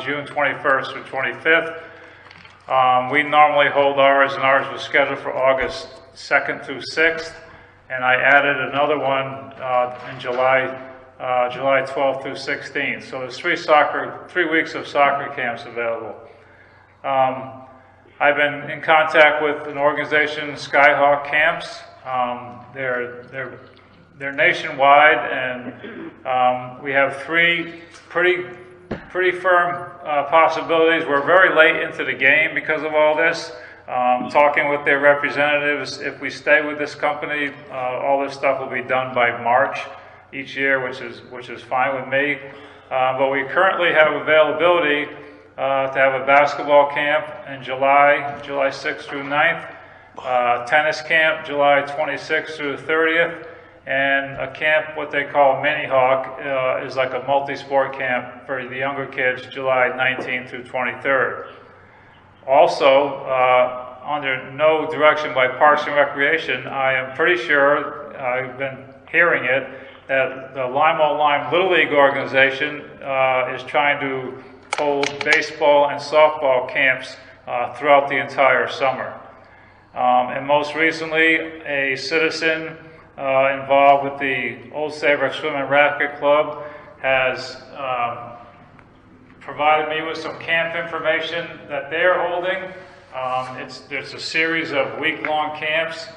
June 21st through 25th. We normally hold ours, and ours was scheduled for August 2nd through 6th, and I added another one in July 12th through 16th. So there's 3 weeks of soccer camps available. I've been in contact with an organization, Skyhawk Camps. They're nationwide, and we have 3 pretty firm possibilities. We're very late into the game because of all this. Talking with their representatives, if we stay with this company, all this stuff will be done by March each year, which is fine with me. But we currently have availability to have a basketball camp in July 6th through 9th, tennis camp July 26th through 30th, and a camp, what they call Mini Hawk, is like a multi-sport camp for the younger kids, July 19th through 23rd. Also, under no direction by Parks and Recreation, I am pretty sure, I've been hearing it, that the Limo Lime Little League organization is trying to hold baseball and softball camps throughout the entire summer. And most recently, a citizen involved with the Old Saybrook Swim and Racket Club has provided me with some camp information that they're holding. There's a series of week-long camps.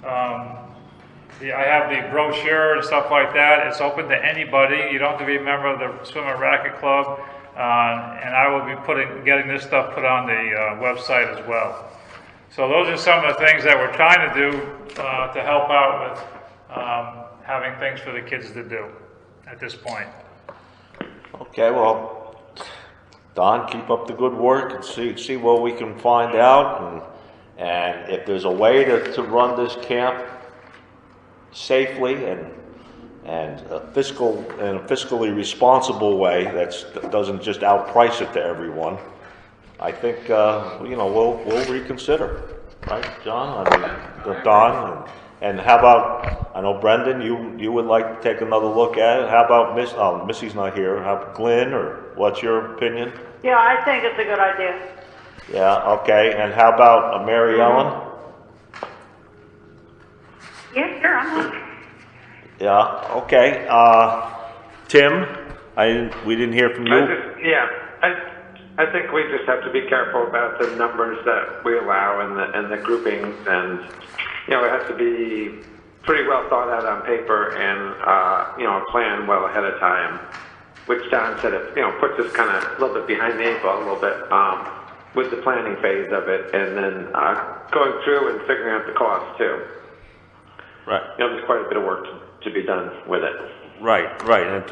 I have the brochure and stuff like that. It's open to anybody. You don't have to be a member of the Swim and Racket Club. and I will be getting this stuff put on the website as well. So those are some of the things that we're trying to do to help out with having things for the kids to do at this point. Okay, well, Don, keep up the good work and see what we can find out, and if there's a way to run this camp safely and a fiscally responsible way that doesn't just outprice it to everyone, I think we'll reconsider, right, John? I mean, Don, and how about, I know Brendan, you would like to take another look at it. How about Missy's not here. How about Glenn, or what's your opinion? Yeah, I think it's a good idea. Yeah, okay. And how about Mary Ellen? Yeah, sure, I'm on. Yeah, okay. Tim, we didn't hear from you. I think we just have to be careful about the numbers that we allow and the groupings, and it has to be pretty well thought out on paper and a plan well ahead of time. Which John said it puts us kind of a little bit behind the eight ball a little bit with the planning phase of it, and then going through and figuring out the cost too. Right. There's quite a bit of work to be done with it. Right, and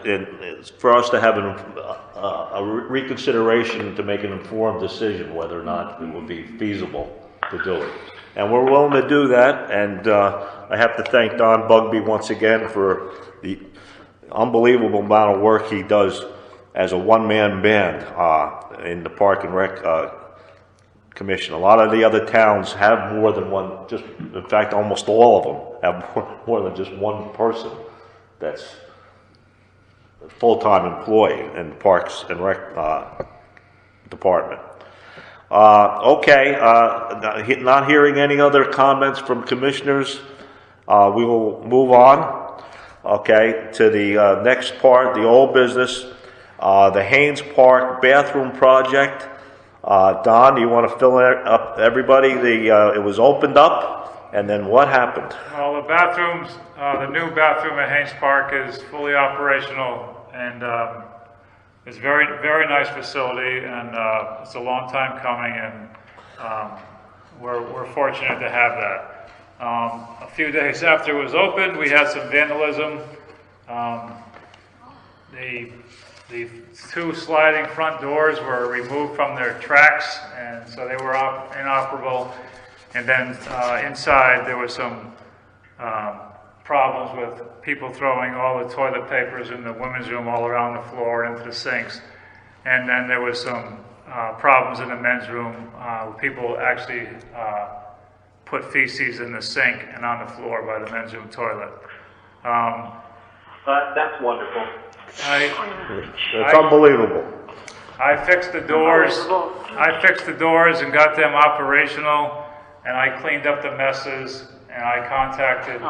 it's for us to have a reconsideration to make an informed decision whether or not it would be feasible to do it. And we're willing to do that, and I have to thank Don Bugby once again for the unbelievable amount of work he does as a one-man band in the Park and Rec Commission. A lot of the other towns have more than one, in fact almost all of them have more than just one person that's a full-time employee in the Parks and Rec Department. Not hearing any other comments from commissioners, we will move on. Okay, to the next part, the old business, the Haynes Park bathroom project. Don, do you want to fill up everybody? It was opened up, and then what happened? Well, the bathrooms, the new bathroom at Haynes Park is fully operational, and it's a very, very nice facility, and it's a long time coming, and we're fortunate to have that. A few days after it was opened, we had some vandalism. The two sliding front doors were removed from their tracks, and so they were inoperable. And then inside there was some problems with people throwing all the toilet papers in the women's room all around the floor into the sinks. And then there was some problems in the men's room. People actually put feces in the sink and on the floor by the men's room toilet. That's wonderful. It's unbelievable. I fixed the doors. I fixed the doors and got them operational, and I cleaned up the messes. And I contacted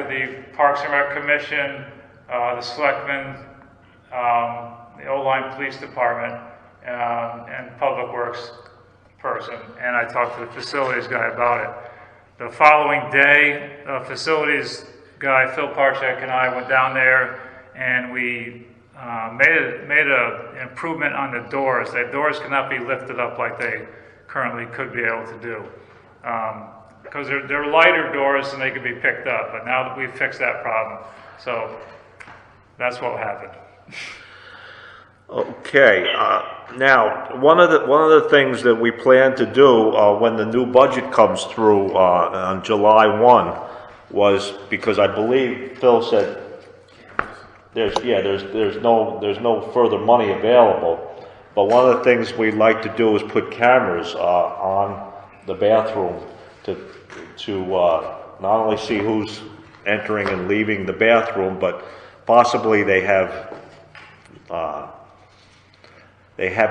the Parks and Rec Commission, the Selectmen, the O-Line Police Department, and Public Works person, and I talked to the facilities guy about it. The following day, the facilities guy, Phil Parchek, and I went down there, and we made an improvement on the doors. The doors cannot be lifted up like they currently could be able to do, because they're lighter doors and they can be picked up. But now that we've fixed that problem, so that's what happened. Okay. Now, one of the things that we plan to do when the new budget comes through on July 1 was, because I believe Phil said there's no further money available, but one of the things we'd like to do is put cameras on the bathroom to not only see who's entering and leaving the bathroom, but possibly they have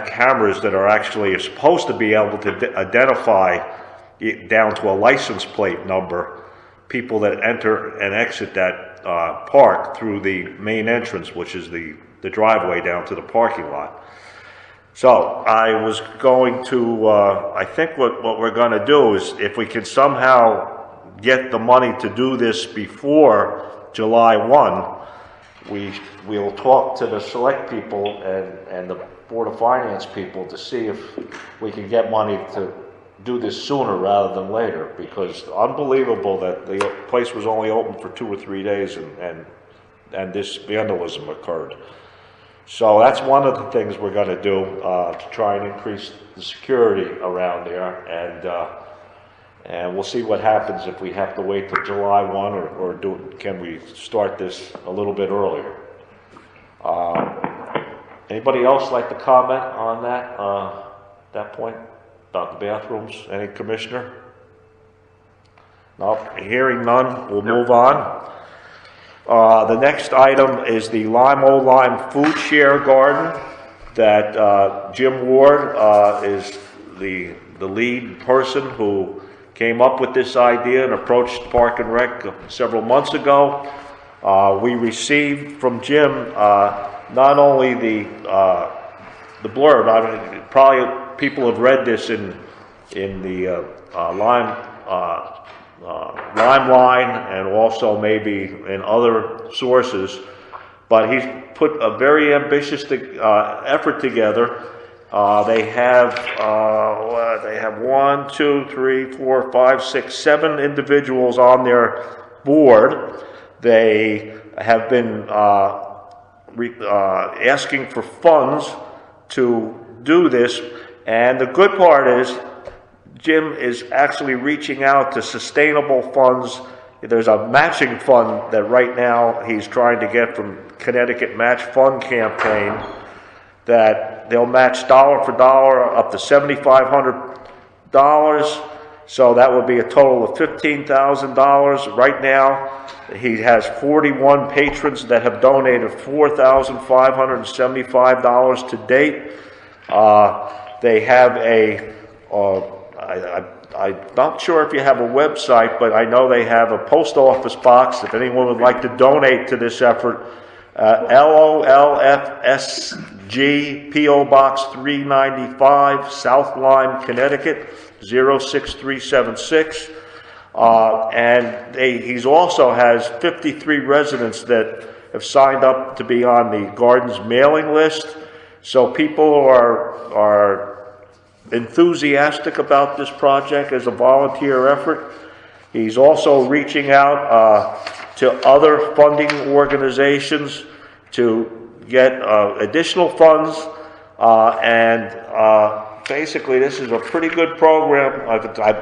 cameras that are actually supposed to be able to identify down to a license plate number people that enter and exit that park through the main entrance, which is the driveway down to the parking lot. So I was going to, I think what we're going to do is, if we can somehow get the money to do this before July 1, we'll talk to the select people and the Board of Finance people to see if we can get money to do this sooner rather than later, because unbelievable that the place was only open for 2 or 3 days and this vandalism occurred. So that's one of the things we're going to do to try and increase the security around there, and we'll see what happens if we have to wait till July 1 or can we start this a little bit earlier. Anybody else like to comment on that point about the bathrooms? Any commissioner? No, hearing none, we'll move on. The next item is the Limo Lime Food Share Garden that Jim Ward is the lead person who came up with this idea and approached Park and Rec several months ago. We received from Jim not only the blurb. I mean, probably people have read this in the Limelight and also maybe in other sources, but he's put a very ambitious effort together. They have 1, 2, 3, 4, 5, 6, 7 individuals on their board. They have been asking for funds to do this, and the good part is Jim is actually reaching out to sustainable funds. There's a matching fund that right now he's trying to get from Connecticut Match Fund campaign that they'll match dollar for dollar up to $7,500. So that would be a total of $15,000. Right now, he has 41 patrons that have donated $4,575 to date. They have I'm not sure if you have a website, but I know they have a post office box if anyone would like to donate to this effort. LOLFSG, P.O. Box 395, South Lyme, Connecticut, 06376. And he's also has 53 residents that have signed up to be on the garden's mailing list. So people are enthusiastic about this project as a volunteer effort. He's also reaching out to other funding organizations to get additional funds, and basically this is a pretty good program.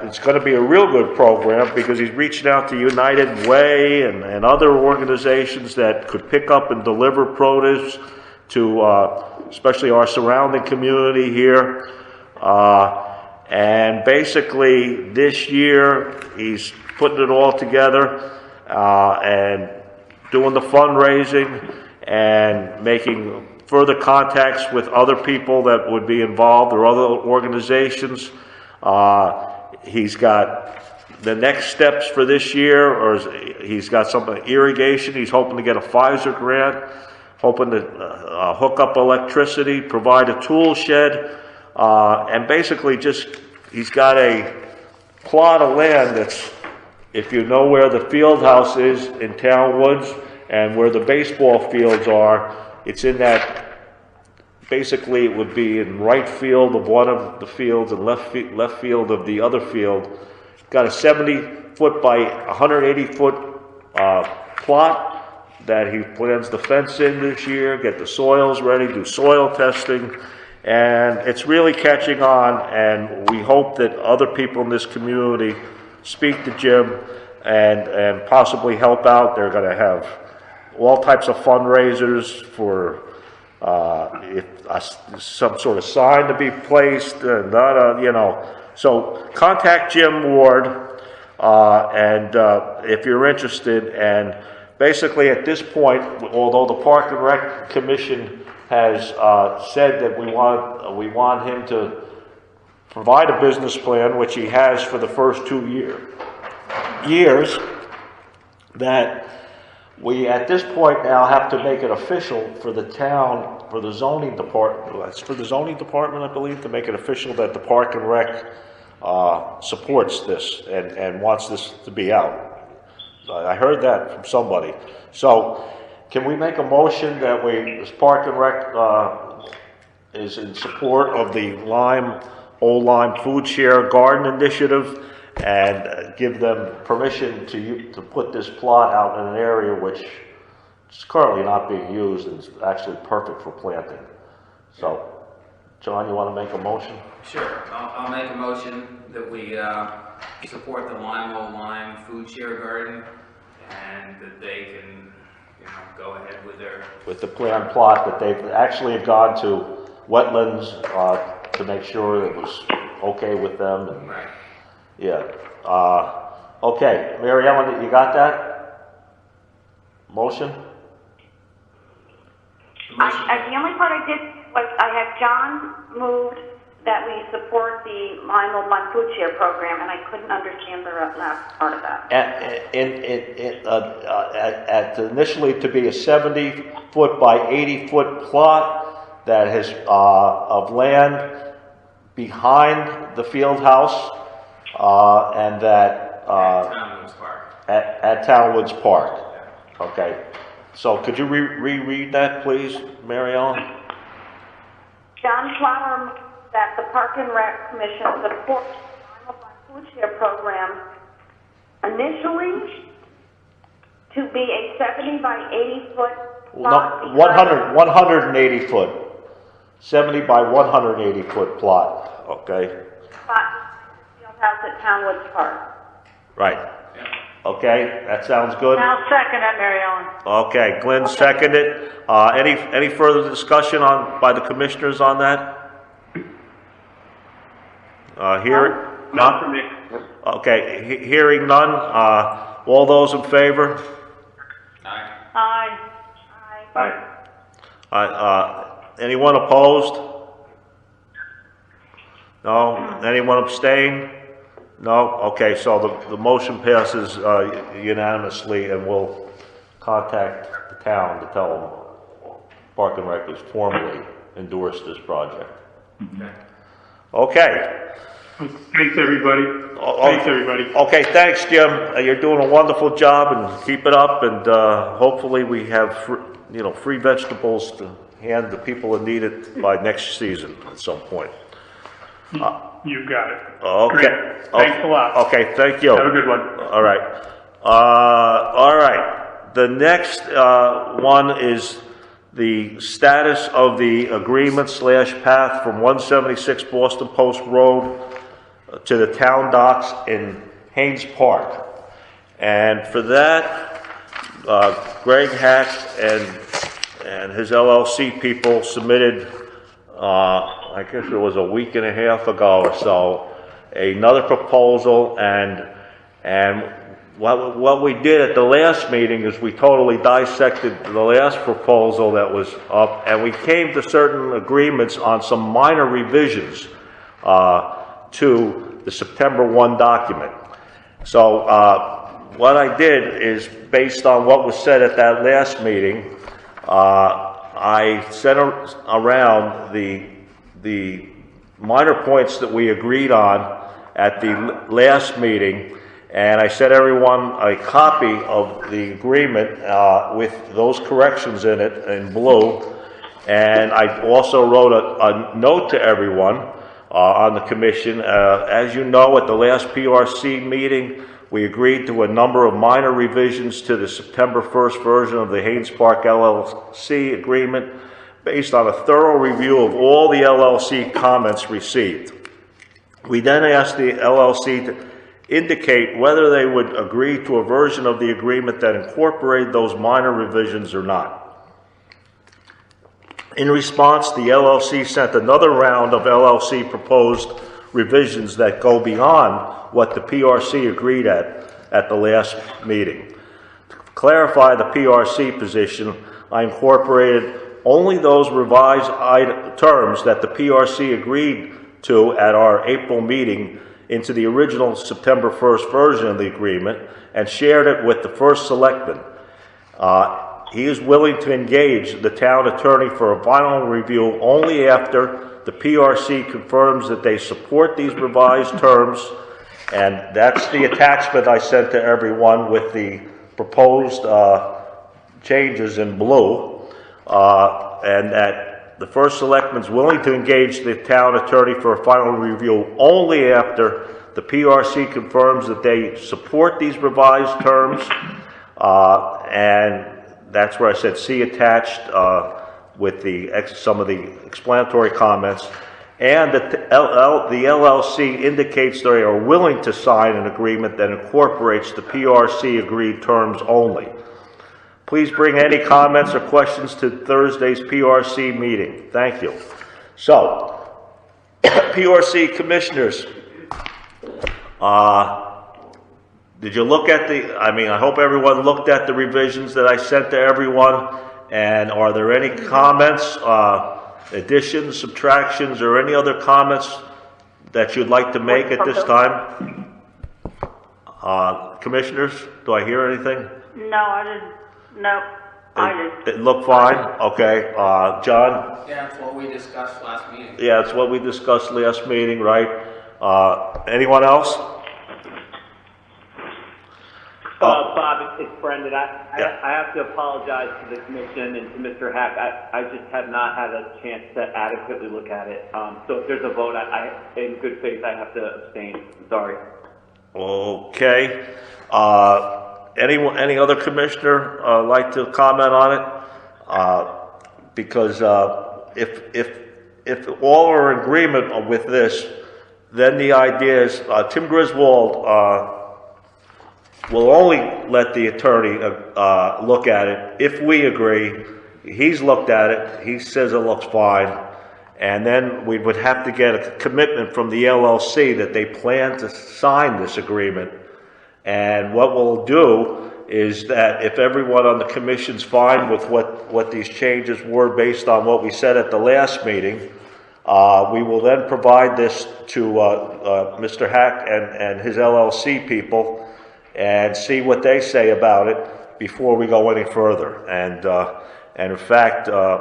It's going to be a real good program because he's reaching out to United Way and other organizations that could pick up and deliver produce to especially our surrounding community here. And basically this year he's putting it all together and doing the fundraising and making further contacts with other people that would be involved or other organizations. He's got the next steps for this year, or he's got some irrigation. He's hoping to get a Pfizer grant, hoping to hook up electricity, provide a tool shed, and basically he's got a plot of land that's, if you know where the field house is in Town Woods and where the baseball fields are, it's in that, basically it would be in right field of one of the fields and left field of the other field. Got a 70-foot by 180-foot plot that he plans to fence in this year, get the soils ready, do soil testing, and it's really catching on, and we hope that other people in this community speak to Jim and possibly help out. They're going to have all types of fundraisers for some sort of sign to be placed, and So contact Jim Ward, and if you're interested. And basically, at this point, although the Park and Rec Commission has said that we want him to provide a business plan, which he has for the first 2 years, that we at this point now have to make it official for the town, for the zoning department. It's for the zoning department, I believe, to make it official that the Park and Rec supports this and wants this to be out. I heard that from somebody. So can we make a motion that this Park and Rec, is in support of the Old Lime Food Share Garden Initiative, and give them permission to put this plot out in an area which is currently not being used and is actually perfect for planting. So, John, you want to make a motion? Sure. I'll make a motion that we support the Lime Food Share Garden, and that they can, go ahead with the planned plot, that they've actually gone to wetlands to make sure it was okay with them. And, right. Yeah. Okay, Mary Ellen, you got that? Motion? The only part I did was I had John moved that we support the Lime Food Share program, and I couldn't understand the last part of that. Initially to be a 70-foot by 80-foot plot that has of land behind the field house, and that at Townwoods Park. Okay. So could you reread that, please, Mary Ellen? John Flower moved that the Park and Rec Commission support the Food Share program initially to be a 70 by 80 foot plot. 180 foot. 70 by 180 foot plot. Okay. Field house at Townwoods Park. Right. Okay, that sounds good. I'll second it, Mary Ellen. Okay, Glenn seconded. Any further discussion by the commissioners on that? None for me. Okay, hearing none. All those in favor? Aye. Anyone opposed? No. Anyone abstain? No? Okay, so the motion passes unanimously, and we'll contact the town to tell them Park and Rec has formally endorsed this project. Okay. Thanks, everybody. Thanks, everybody. Okay, thanks, Jim. You're doing a wonderful job, and keep it up, and hopefully we have free vegetables to hand the people that need it by next season at some point. You got it. Okay. Great. Thanks a lot. Okay, thank you. Have a good one. All right. All right. The next one is the status of the agreement/path from 176 Boston Post Road to the town docks in Haynes Park. And for that, Greg Hack and his LLC people submitted, I guess it was a week and a half ago or so, another proposal, and what we did at the last meeting is we totally dissected the last proposal that was up, and we came to certain agreements on some minor revisions to the September 1 document. So what I did is, based on what was said at that last meeting, I sent around the minor points that we agreed on at the last meeting, and I sent everyone a copy of the agreement with those corrections in it in blue, and I also wrote a note to everyone on the commission. As you know, at the last PRC meeting, we agreed to a number of minor revisions to the September 1st version of the Haynes Park LLC agreement based on a thorough review of all the LLC comments received. We then asked the LLC to indicate whether they would agree to a version of the agreement that incorporated those minor revisions or not. In response, the LLC sent another round of LLC proposed revisions that go beyond what the PRC agreed at the last meeting. To clarify the PRC position, I incorporated only those revised terms that the PRC agreed to at our April meeting into the original September 1st version of the agreement and shared it with the first selectman. He is willing to engage the town attorney for a final review only after the PRC confirms that they support these revised terms, and that's the attachment I sent to everyone with the proposed changes in blue, and that the first selectman is willing to engage the town attorney for a final review only after the PRC confirms that they support these revised terms, and that's where I said see attached with some of the explanatory comments, and that the LLC indicates they are willing to sign an agreement that incorporates the PRC agreed terms only. Please bring any comments or questions to Thursday's PRC meeting. Thank you. So, PRC commissioners, did you look at I hope everyone looked at the revisions that I sent to everyone, and are there any comments, additions, subtractions, or any other comments that you'd like to make at this time? Commissioners, do I hear anything? No, I didn't. No, I didn't. It looked fine? Okay. John? Yeah, that's what we discussed last meeting. Yeah, it's what we discussed last meeting, right? Anyone else? Bob, it's Brendan. I have to apologize to the commission and to Mr. Hack. I just have not had a chance to adequately look at it. So if there's a vote, in good faith, I have to abstain. I'm sorry. Okay. Any other commissioner like to comment on it? Because if all are in agreement with this, then the idea is Tim Griswold will only let the attorney look at it. If we agree, he's looked at it, he says it looks fine, and then we would have to get a commitment from the LLC that they plan to sign this agreement. And what we'll do is that if everyone on the commission's fine with what these changes were based on what we said at the last meeting, we will then provide this to Mr. Hack and his LLC people and see what they say about it before we go any further. And in fact, the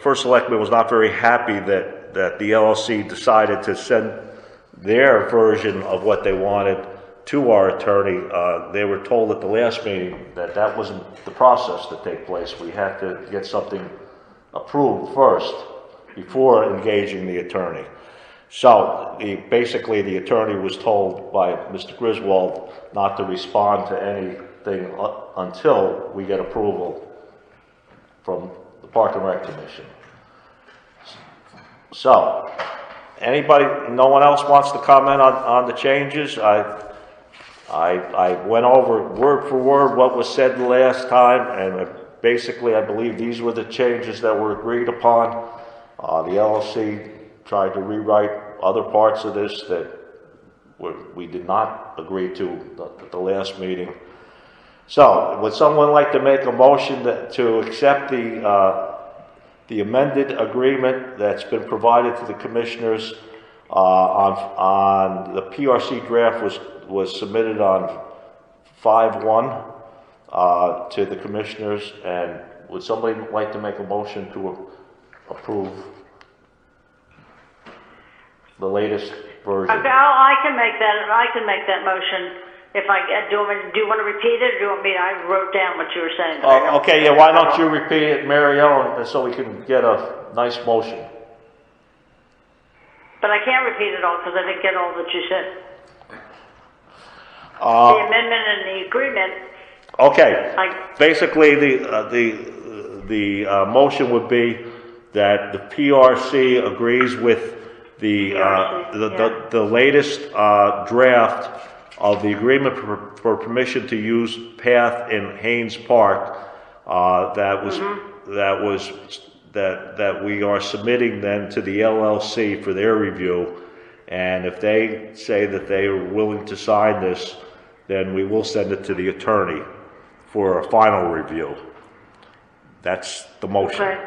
first selectman was not very happy that the LLC decided to send their version of what they wanted to our attorney. They were told at the last meeting that that wasn't the process to take place. We had to get something approved first before engaging the attorney. So basically the attorney was told by Mr. Griswold not to respond to anything until we get approval from the Park and Rec Commission. So, no one else wants to comment on the changes? I went over word for word what was said the last time, and basically I believe these were the changes that were agreed upon. The LLC tried to rewrite other parts of this that we did not agree to at the last meeting. So, would someone like to make a motion to accept the amended agreement that's been provided to the commissioners on the PRC draft was submitted on 5/1 to the commissioners, and would somebody like to make a motion to approve the latest version? Okay, I can make that motion. If do you want to repeat it, or do you want me? I wrote down what you were saying. Okay, yeah. Why don't you repeat it, Mary Ellen, so we can get a nice motion? But I can't repeat it all because I didn't get all that you said. The amendment and the agreement. Okay. Basically, the motion would be that the PRC agrees with the latest draft of the agreement for permission to use path in Haynes Park that we are submitting then to the LLC for their review, and if they say that they are willing to sign this, then we will send it to the attorney for a final review. That's the motion. Okay.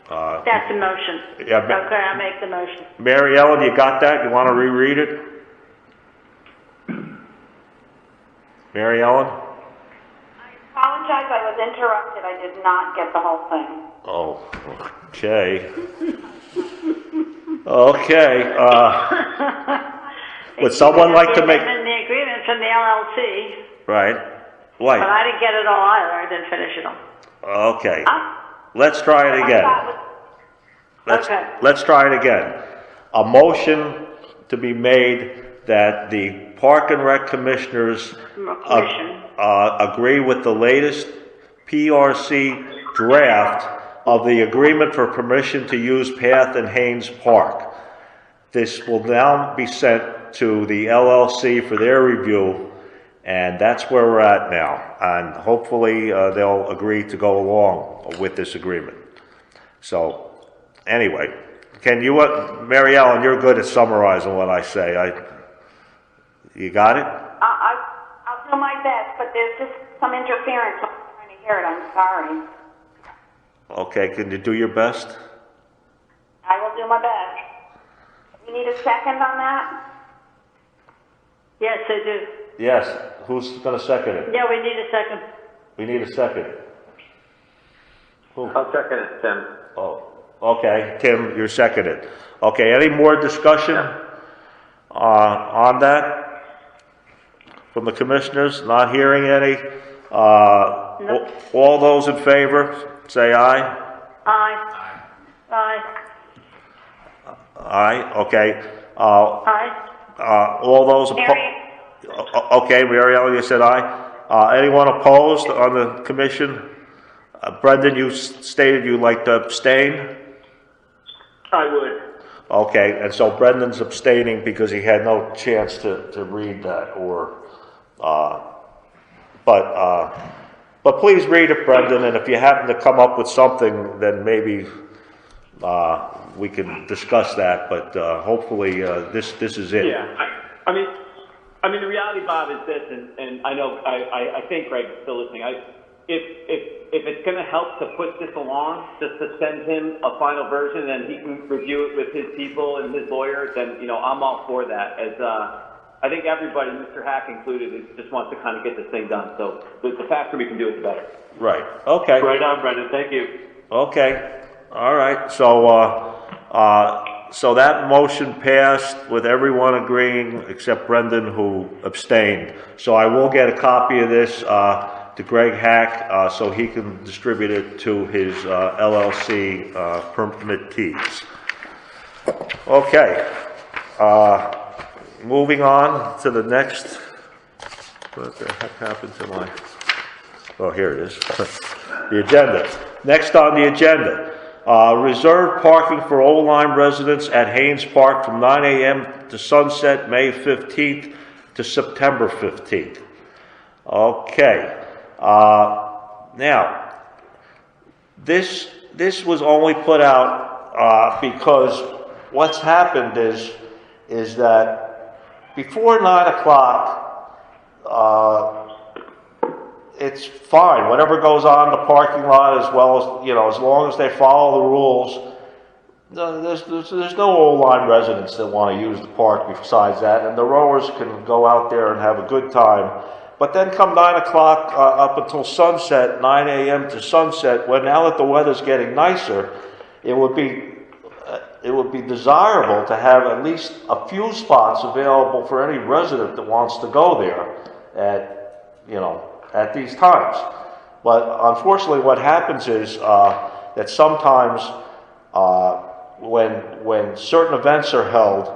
That's the motion. Yeah, okay, I make the motion. Mary Ellen, you got that? You want to reread it? Mary Ellen? I apologize, I was interrupted. I did not get the whole thing. Oh, okay. Okay. Would someone like to make... The agreement from the LLC. Right. But I didn't get it all either. I didn't finish it all. Okay. Let's try it again. Let's try it again. A motion to be made that the Park and Rec Commissioners agree with the latest PRC draft of the agreement for permission to use path in Haynes Park. This will now be sent to the LLC for their review, and that's where we're at now. And hopefully they'll agree to go along with this agreement. So, anyway, can you, Mary Ellen, you're good at summarizing what I say. You got it? I'll do my best, but there's just some interference. I'm trying to hear it. I'm sorry. Okay, can you do your best? I will do my best. You need a second on that? Yes, I do. Yes. Who's going to second it? Yeah, we need a second. We need a second. Who? I'll second it, Tim. Oh, okay. Tim, you're seconded. Okay, any more discussion on that from the commissioners? Not hearing any. Nope. All those in favor, say aye. Aye. Aye. Aye, okay. Aye. All those opposed? Okay, Mary Ellen, you said aye. Anyone opposed on the commission? Brendan, you stated you'd like to abstain? I would. Okay, and so Brendan's abstaining because he had no chance to read that, or, but please read it, Brendan, and if you happen to come up with something, then maybe we can discuss that, but hopefully this is it. Yeah, I mean, the reality, Bob, is this, and I know, I think Greg's still listening. If it's going to help to push this along, just to send him a final version and he can review it with his people and his lawyers, then, you know, I'm all for that. As I think everybody, Mr. Hack included, just wants to kind of get this thing done. So the faster we can do it, the better. Right. Okay. Right on, Brendan. Thank you. Okay. All right. So that motion passed with everyone agreeing except Brendan, who abstained. So I will get a copy of this to Greg Hack so he can distribute it to his LLC permittees. Okay. Moving on to the next. What the heck happened to my... Oh, here it is. The agenda. Next on the agenda. Reserved parking for Old Lyme residents at Haynes Park from 9 a.m. to sunset, May 15th to September 15th. Okay. Now, this was only put out because what's happened is that before 9 o'clock, it's fine. Whatever goes on in the parking lot, as well as, you know, as long as they follow the rules. There's no Old Lyme residents that want to use the park besides that, and the rowers can go out there and have a good time. But then come 9 o'clock up until sunset, 9 a.m. to sunset, when now that the weather's getting nicer, it would be desirable to have at least a few spots available for any resident that wants to go there at these times. But unfortunately what happens is that sometimes when certain events are held,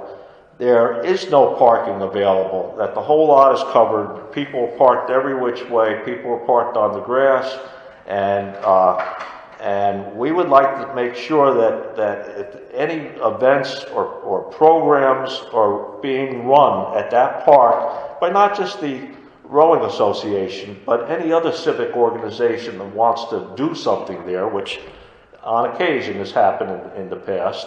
there is no parking available, that the whole lot is covered, people are parked every which way, people are parked on the grass, and we would like to make sure that if any events or programs are being run at that park by not just the rowing association, but any other civic organization that wants to do something there, which on occasion has happened in the past,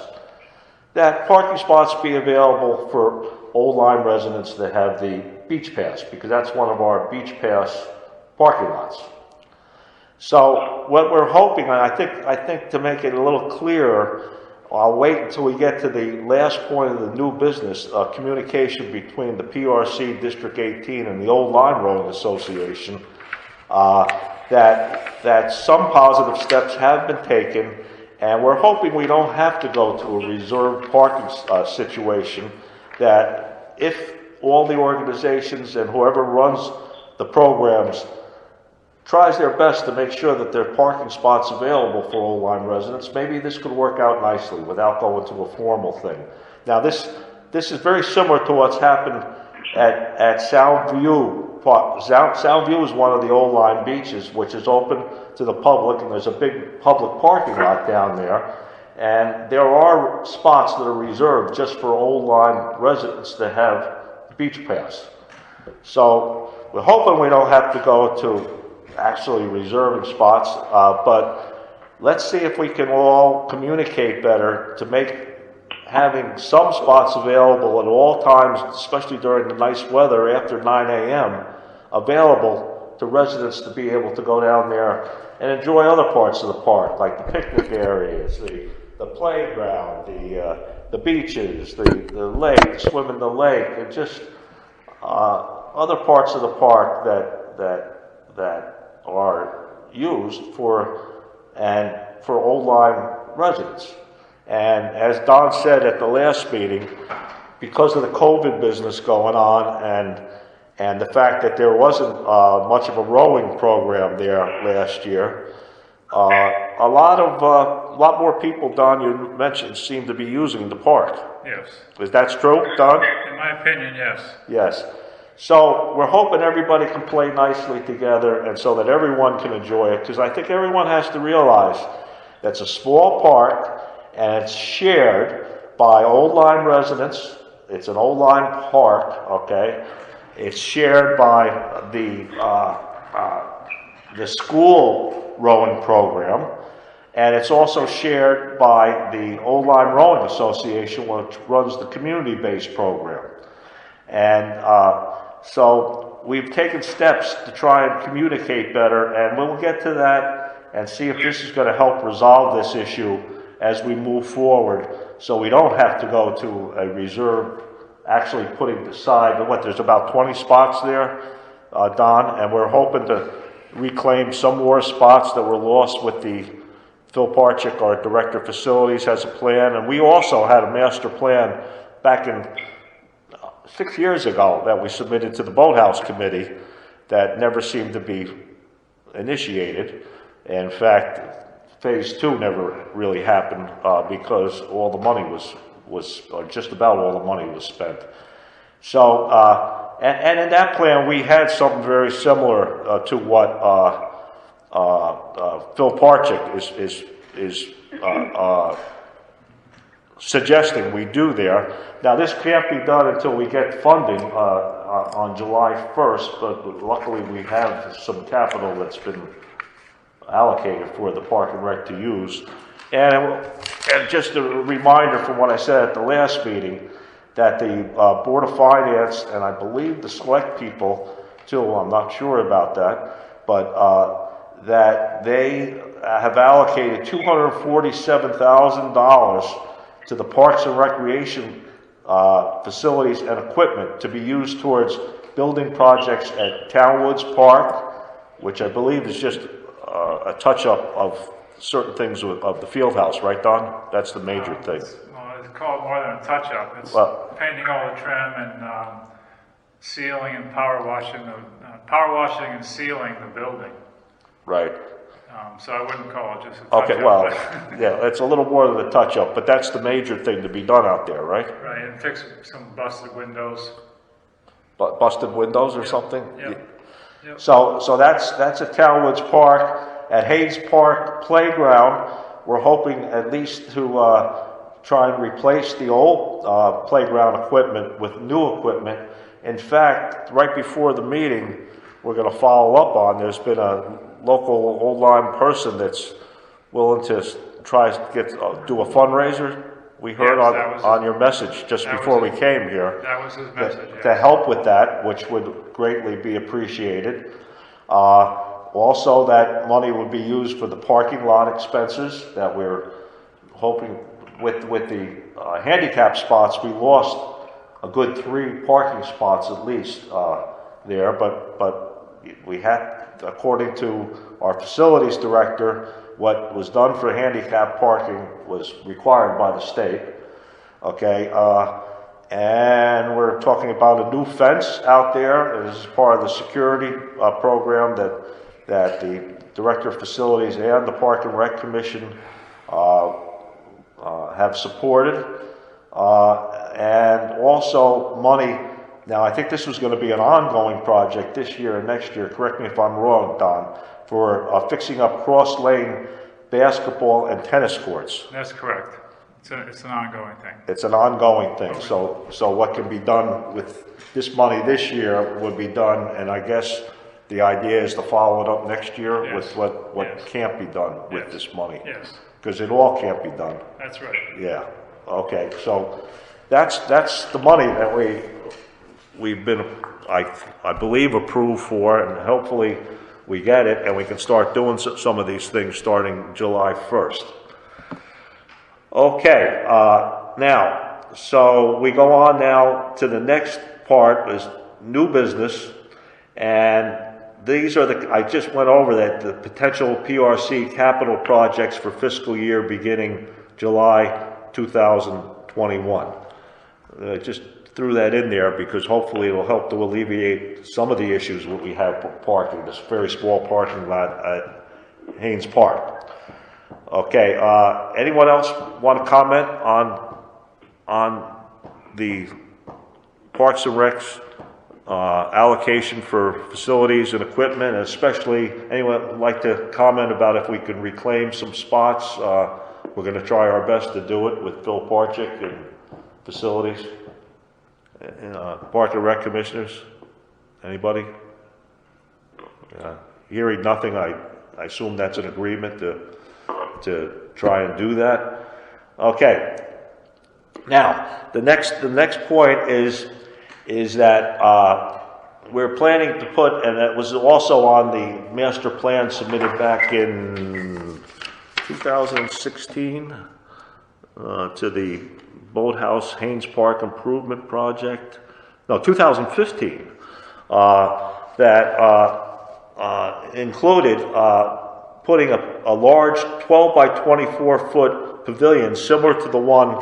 that parking spots be available for Old Lyme residents that have the beach pass, because that's one of our beach pass parking lots. So what we're hoping, and I think to make it a little clearer, I'll wait until we get to the last point of the new business, communication between the PRC District 18 and the Old Lyme Rowing Association, that some positive steps have been taken, and we're hoping we don't have to go to a reserved parking situation, that if all the organizations and whoever runs the programs tries their best to make sure that there are parking spots available for Old Lyme residents, maybe this could work out nicely without going to a formal thing. Now, this is very similar to what's happened at Soundview. Soundview is one of the Old Lyme beaches, which is open to the public, and there's a big public parking lot down there. And there are spots that are reserved just for Old Lyme residents that have beach pass. So we're hoping we don't have to go to actually reserving spots, but let's see if we can all communicate better to make having some spots available at all times, especially during the nice weather after 9 a.m., available to residents to be able to go down there and enjoy other parts of the park, like the picnic areas, the playground, the beaches, the lake, swim in the lake, and just other parts of the park that are used for Old Lyme residents. And as Don said at the last meeting, because of the COVID business going on and the fact that there wasn't much of a rowing program there last year, a lot more people, Don, you mentioned, seem to be using the park. Yes. Is that true, Don? In my opinion, yes. Yes. So we're hoping everybody can play nicely together and so that everyone can enjoy it, because I think everyone has to realize that it's a small park and it's shared by Old Lyme residents. It's an Old Lyme park, okay? It's shared by the school rowing program, and it's also shared by the Old Lyme Rowing Association, which runs the community-based program. And so we've taken steps to try and communicate better, and we'll get to that and see if this is going to help resolve this issue as we move forward, so we don't have to go to a reserve, actually putting aside, there's about 20 spots there, Don, and we're hoping to reclaim some more spots that were lost with Phil Parchik, our Director of Facilities, has a plan, and we also had a master plan back in 6 years ago that we submitted to the Boathouse Committee that never seemed to be initiated. In fact, Phase 2 never really happened because all the money or just about all the money was spent. So, and in that plan, we had something very similar to what Phil Parchik is suggesting we do there. Now, this can't be done until we get funding on July 1st, but luckily we have some capital that's been allocated for the Park and Rec to use. And just a reminder from what I said at the last meeting, that the Board of Finance, and I believe the select people too, I'm not sure about that, but that they have allocated $247,000 to the Parks and Recreation facilities and equipment to be used towards building projects at Townwoods Park, which I believe is just a touch-up of certain things of the field house, right, Don? That's the major thing. Well, it's called more than a touch-up. It's painting all the trim and sealing and power washing and sealing the building. Right. So I wouldn't call it just a touch-up. Okay, well, yeah, it's a little more than a touch-up, but that's the major thing to be done out there, right? Right, and fix some busted windows. Busted windows or something? Yep. Yep. So that's at Townwoods Park. At Haynes Park Playground, we're hoping at least to try and replace the old playground equipment with new equipment. In fact, right before the meeting, we're going to follow up on, there's been a local Old Lyme person that's willing to try to do a fundraiser. We heard on your message just before we came here. That was his message. To help with that, which would greatly be appreciated. Also, that money would be used for the parking lot expenses that we're hoping with the handicap spots. We lost a good 3 parking spots at least there, but we had, according to our facilities director, what was done for handicap parking was required by the state. Okay, and we're talking about a new fence out there. This is part of the security program that that the Director of Facilities and the Park and Rec Commission have supported. And also money, now I think this was going to be an ongoing project this year and next year, correct me if I'm wrong, Don, for fixing up cross-lane basketball and tennis courts. That's correct. It's an ongoing thing. It's an ongoing thing. So what can be done with this money this year would be done, and I guess the idea is to follow it up next year Yes. with what Yes. can't be done with Yes. this money. Yes. Because it all can't be done. That's right. Yeah. Okay. So that's the money that we've been, I believe, approved for, and hopefully we get it and we can start doing some of these things starting July 1st. Okay, now, so we go on now to the next part is new business, and these are I just went over that, the potential PRC capital projects for fiscal year beginning July 2021. I just threw that in there because hopefully it will help to alleviate some of the issues that we have with parking, this very small parking lot at Haynes Park. Okay, anyone else want to comment on the Parks and Recs allocation for facilities and equipment, and especially anyone would like to comment about if we can reclaim some spots? We're going to try our best to do it with Phil Parchik and facilities. Park and Rec commissioners, anybody? Hearing nothing, I assume that's an agreement to try and do that. Okay. Now, the next point is that we're planning to put, and it was also on the master plan submitted back in 2016 to the Boathouse Haynes Park Improvement Project. No, 2015. That included putting a large 12 by 24 foot pavilion similar to the one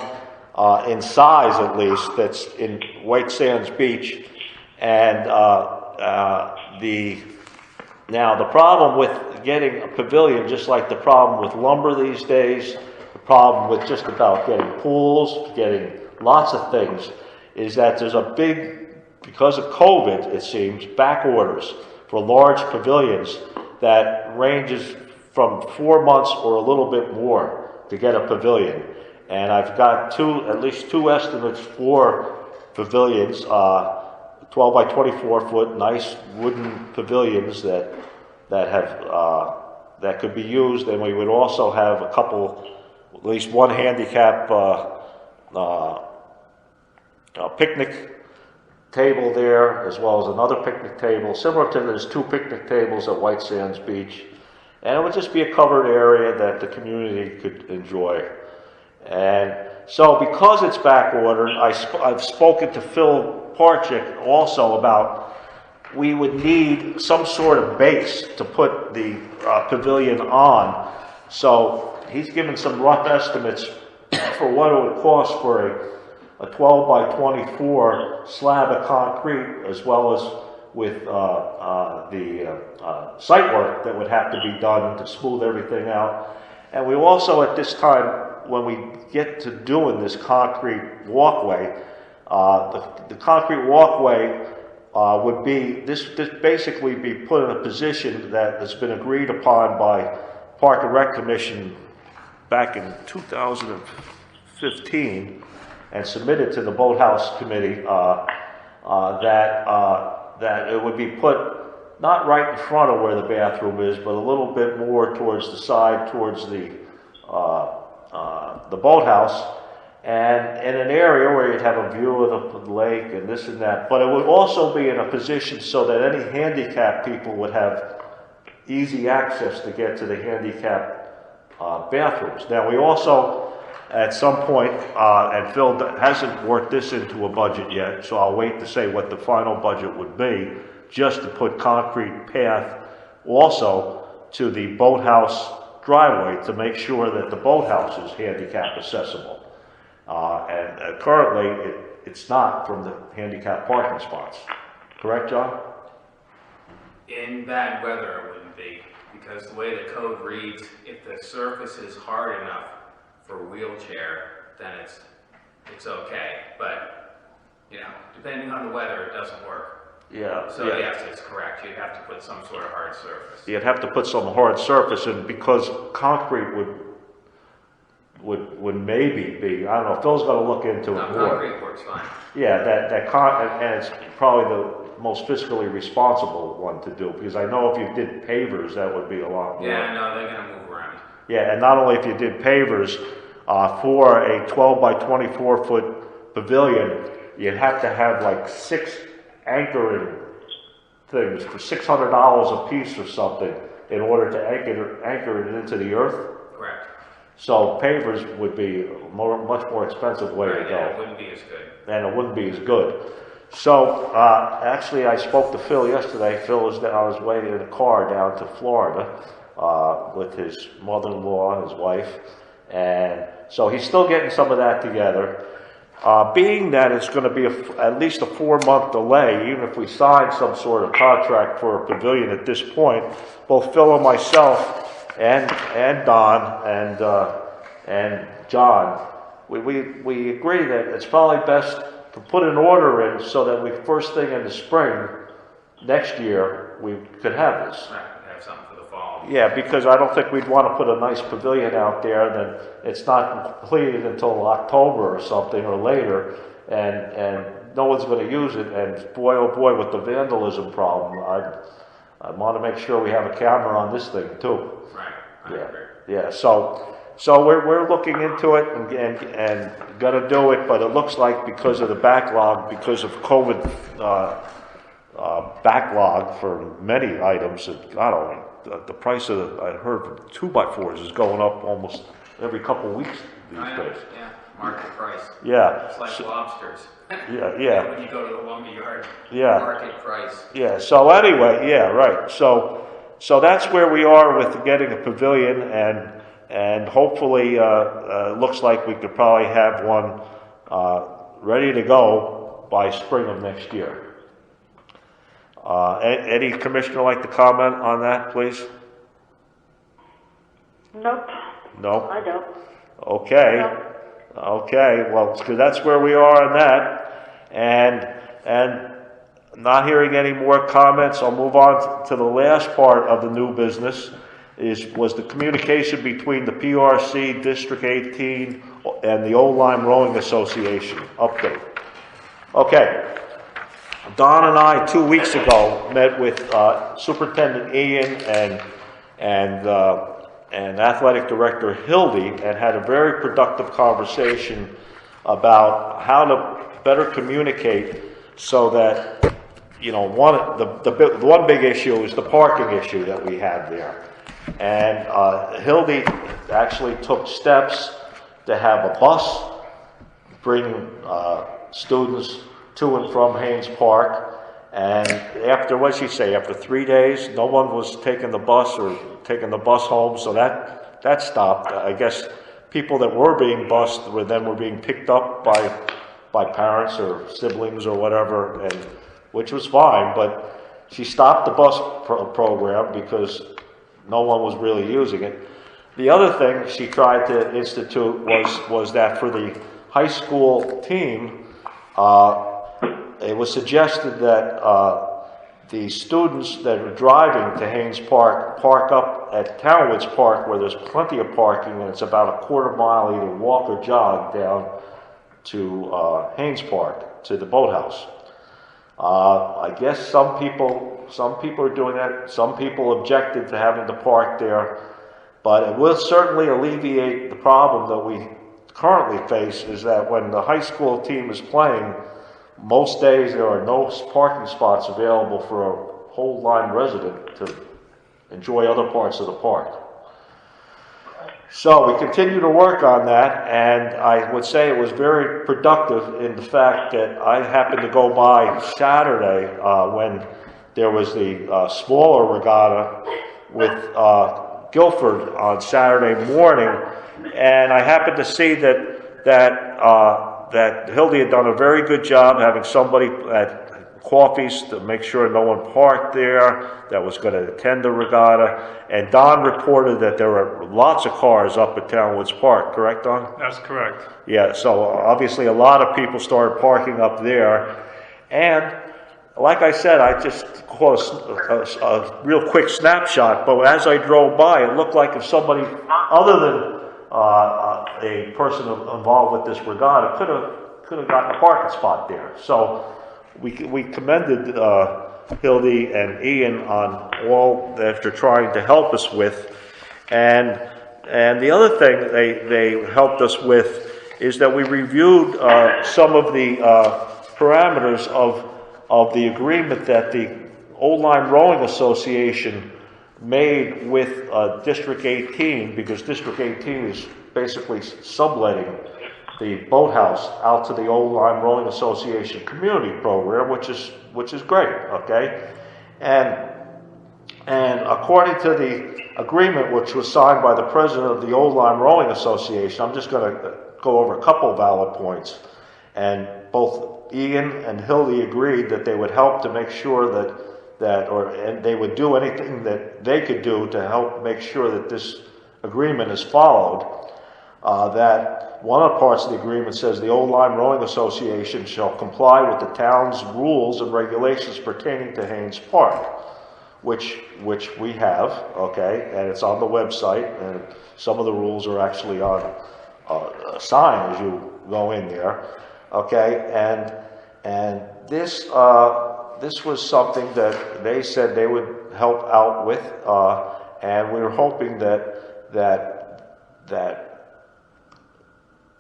in size at least that's in White Sands Beach. And the problem with getting a pavilion, just like the problem with lumber these days, the problem with just about getting pools, getting lots of things, is that there's a big, because of COVID, it seems, back orders for large pavilions that ranges from 4 months or a little bit more to get a pavilion. And I've got at least two estimates for pavilions, 12 by 24 foot, nice wooden pavilions that could be used. And we would also have a couple, at least one handicap picnic table there, as well as another picnic table, similar to there's two picnic tables at White Sands Beach. And it would just be a covered area that the community could enjoy. And so because it's back ordered, I've spoken to Phil Parchik also about we would need some sort of base to put the pavilion on. So he's given some rough estimates for what it would cost for a 12 by 24 slab of concrete, as well as with the site work that would have to be done to smooth everything out. And we also, at this time, when we get to doing this concrete walkway, the concrete walkway would be, this basically be put in a position that has been agreed upon by Park and Rec Commission back in 2015 and submitted to the Boathouse Committee, that it would be put not right in front of where the bathroom is, but a little bit more towards the side, towards the boathouse, and in an area where you'd have a view of the lake and this and that. But it would also be in a position so that any handicapped people would have easy access to get to the handicapped bathrooms. Now, we also, at some point, and Phil hasn't worked this into a budget yet, so I'll wait to say what the final budget would be, just to put concrete path also to the boathouse driveway to make sure that the boathouse is handicap accessible. And currently, it's not from the handicap parking spots. Correct, John? In bad weather, it wouldn't be. because the way the code reads, if the surface is hard enough for a wheelchair, then it's okay. But, you know, depending on the weather, it doesn't work. Yeah. So yeah. yes, it's correct. You'd have to put some sort of hard surface. You'd have to put some hard surface in, because concrete would maybe be, I don't know, Phil's got to look into it more. Concrete works fine. Yeah, and it's probably the most fiscally responsible one to do, because I know if you did pavers, that would be a lot more. Yeah, no, they're going to move around. Yeah, and not only if you did pavers, for a 12 by 24 foot pavilion, you'd have to have like 6 anchoring things for $600 a piece or something in order to anchor it into the earth. Correct. So pavers would be much more expensive way to go. Yeah, it wouldn't be as good. And it wouldn't be as good. So actually, I spoke to Phil yesterday. Phil was on his way in a car down to Florida with his mother-in-law and his wife, and so he's still getting some of that together. Being that it's going to be at least a 4-month delay, even if we sign some sort of contract for a pavilion at this point, both Phil and myself and Don and John, we agree that it's probably best to put an order in so that we first thing in the spring next year we could have this. Right, have something for the fall. Yeah, because I don't think we'd want to put a nice pavilion out there and then it's not completed until October or something or later, and no one's going to use it. And boy, oh boy, with the vandalism problem, I want to make sure we have a camera on this thing too. Right. I Yeah. agree. Yeah. So we're looking into it and gonna do it, but it looks like because of the backlog, because of COVID backlog for many items, the price of I heard 2x4s is going up almost every couple of weeks these days. Yeah, market price. Yeah. It's like lobsters. Yeah. When you go to the lumberyard. Yeah. Market price. Yeah. So anyway, yeah, right. So that's where we are with getting a pavilion, and hopefully looks like we could probably have one ready to go by spring of next year. Any commissioner like to comment on that, please? Nope. No? I don't. Okay. Nope. Okay, well, because that's where we are on that. And not hearing any more comments, I'll move on to the last part of the new business. Was the communication between the PRC, District 18, and the Old Lyme Rowing Association. Update. Okay. Don and I, 2 weeks ago, met with Superintendent Ian and Athletic Director Hildy and had a very productive conversation about how to better communicate so that, you know, the one big issue is the parking issue that we have there. And Hildy actually took steps to have a bus bring students to and from Haynes Park. And after, what did she say, after 3 days, no one was taking the bus or taking the bus home, so that stopped. I guess people that were being bused were being picked up by parents or siblings or whatever, and which was fine, but she stopped the bus program because no one was really using it. The other thing she tried to institute was that for the high school team, it was suggested that the students that are driving to Haynes Park park up at Townwoods Park, where there's plenty of parking, and it's about a quarter mile either walk or jog down to Haynes Park, to the boathouse. I guess some people are doing that. Some people objected to having to park there, but it will certainly alleviate the problem that we currently face, is that when the high school team is playing, most days there are no parking spots available for a whole Lyme resident to enjoy other parts of the park. So we continue to work on that, and I would say it was very productive in the fact that I happened to go by Saturday when there was the smaller regatta with Guilford on Saturday morning, and I happened to see that Hildy had done a very good job having somebody coffees to make sure no one parked there that was going to attend the regatta. And Don reported that there were lots of cars up at Townwoods Park, correct, Don? That's correct. Yeah, so obviously a lot of people started parking up there. And like I said, I just caught a real quick snapshot, but as I drove by, it looked like if somebody other than a person involved with this regatta could have gotten a parking spot there. So we commended Hildy and Ian on all that they're trying to help us with. And the other thing they helped us with is that we reviewed some of the parameters of the agreement that the Old Line Rowing Association made with District 18, because District 18 is basically subletting the boathouse out to the Old Line Rowing Association community program, which is great, okay? And according to the agreement, which was signed by the president of the Old Line Rowing Association, I'm just going to go over a couple valid points. And both Ian and Hildy agreed that they would help to make sure and they would do anything that they could do to help make sure that this agreement is followed. That one of the parts of the agreement says the Old Line Rowing Association shall comply with the town's rules and regulations pertaining to Haynes Park, which we have, okay, and it's on the website, and some of the rules are actually on a sign as you go in there, okay, and this was something that they said they would help out with, and we were hoping that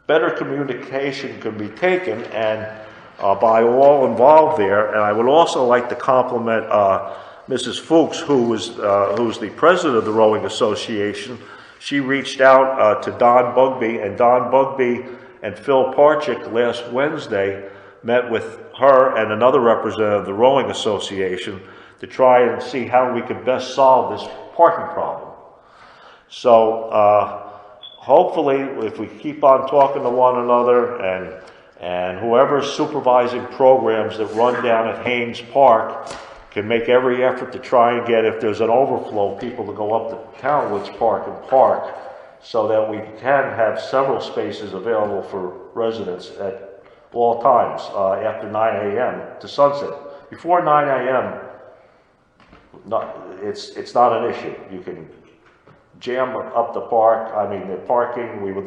better communication could be taken and by all involved there. And I would also like to compliment Mrs. Fuchs, who's the president of the Rowing Association. She reached out to Don Bugby, and Don Bugby and Phil Parchik last Wednesday met with her and another representative of the Rowing Association to try and see how we could best solve this parking problem. So hopefully, if we keep on talking to one another and whoever's supervising programs that run down at Haynes Park can make every effort to try and get, if there's an overflow, people to go up to Townwoods Park and park so that we can have several spaces available for residents at all times after 9 a.m. to sunset. Before 9 a.m., it's not an issue. You can jam up the park. I mean, the parking, we would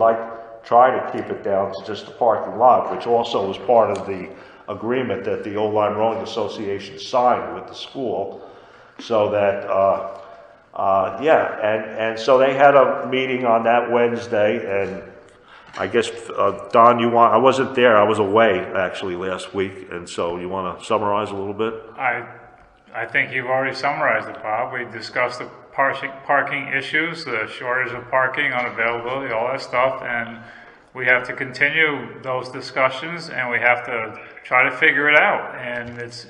try to keep it down to just the parking lot, which also was part of the agreement that the Old Line Rowing Association signed with the school. So that, and so they had a meeting on that Wednesday, and I guess, Don, I wasn't there, I was away actually last week, and so you want to summarize a little bit? I think you've already summarized it, Bob. We discussed the parking issues, the shortage of parking, unavailability, all that stuff, and we have to continue those discussions, and we have to try to figure it out. And it's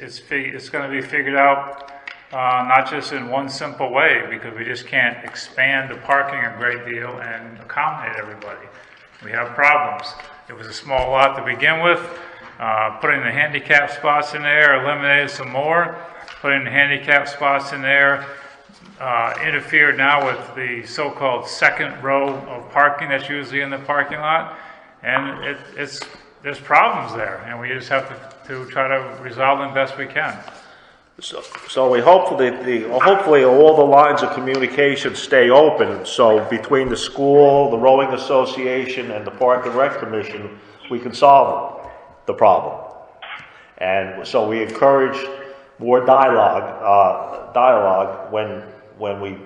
going to be figured out not just in one simple way, because we just can't expand the parking a great deal and accommodate everybody. We have problems. It was a small lot to begin with. Putting the handicap spots in there eliminated some more. Putting the handicap spots in there interfered now with the so-called second row of parking that's usually in the parking lot, and there's problems there, and we just have to try to resolve them best we can. So we hopefully all the lines of communication stay open. So between the school, the Rowing Association, and the Park and Rec Commission, we can solve the problem. And so we encourage more dialogue when we,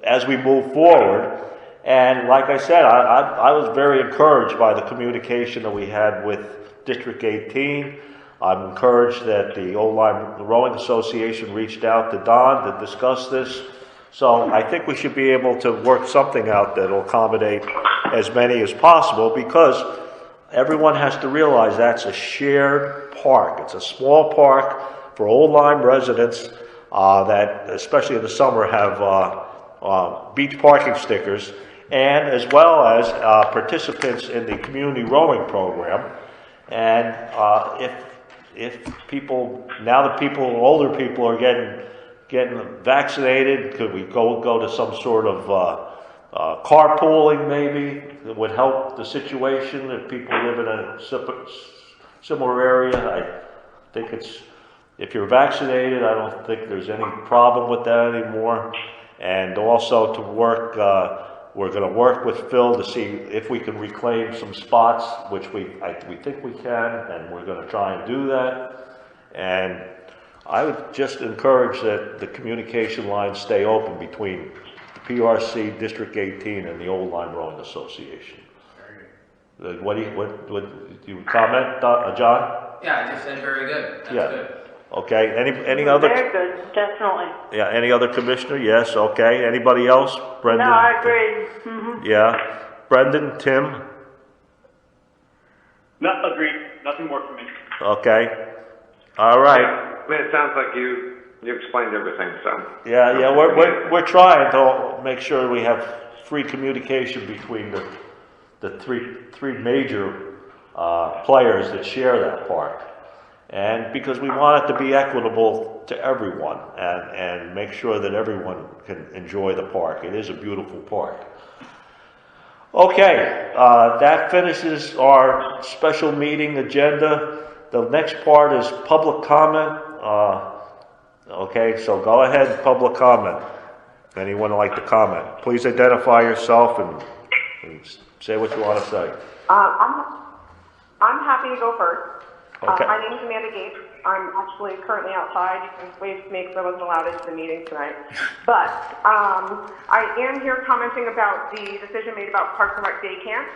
as we move forward. And like I said, I was very encouraged by the communication that we had with District 18. I'm encouraged that the Old Line Rowing Association reached out to Don to discuss this. So I think we should be able to work something out that will accommodate as many as possible, because everyone has to realize that's a shared park. It's a small park for Old Line residents that, especially in the summer, have beach parking stickers, and as well as participants in the community rowing program. And if people, now that people, older people are getting vaccinated, could we go to some sort of carpooling maybe that would help the situation if people live in a similar area? I think if you're vaccinated, I don't think there's any problem with that anymore. And also to work, we're going to work with Phil to see if we can reclaim some spots, which we think we can, and we're going to try and do that. And I would just encourage that the communication lines stay open between the PRC, District 18, and the Old Line Rowing Association. What do you comment, John? Yeah, I just said very good. That's good. Okay. Any other? Very good, definitely. Yeah. Any other commissioner? Yes. Okay. Anybody else? Brendan? No, I agree. Mm-hmm. Yeah. Brendan, Tim? No, agreed. Nothing more from me. Okay. All right. Yeah. I mean, it sounds like you explained everything, so. Yeah. We're trying to make sure we have free communication between the three major players that share that park. And because we want it to be equitable to everyone and make sure that everyone can enjoy the park. It is a beautiful park. Okay, that finishes our special meeting agenda. The next part is public comment. Okay, so go ahead, public comment. If anyone would like to comment, please identify yourself and say what you want to say. I'm happy to go first. Okay. My name is Amanda Gates. I'm actually currently outside. You can wave to me because I wasn't allowed into the meeting tonight. But I am here commenting about the decision made about Parks and Rec Day Camp.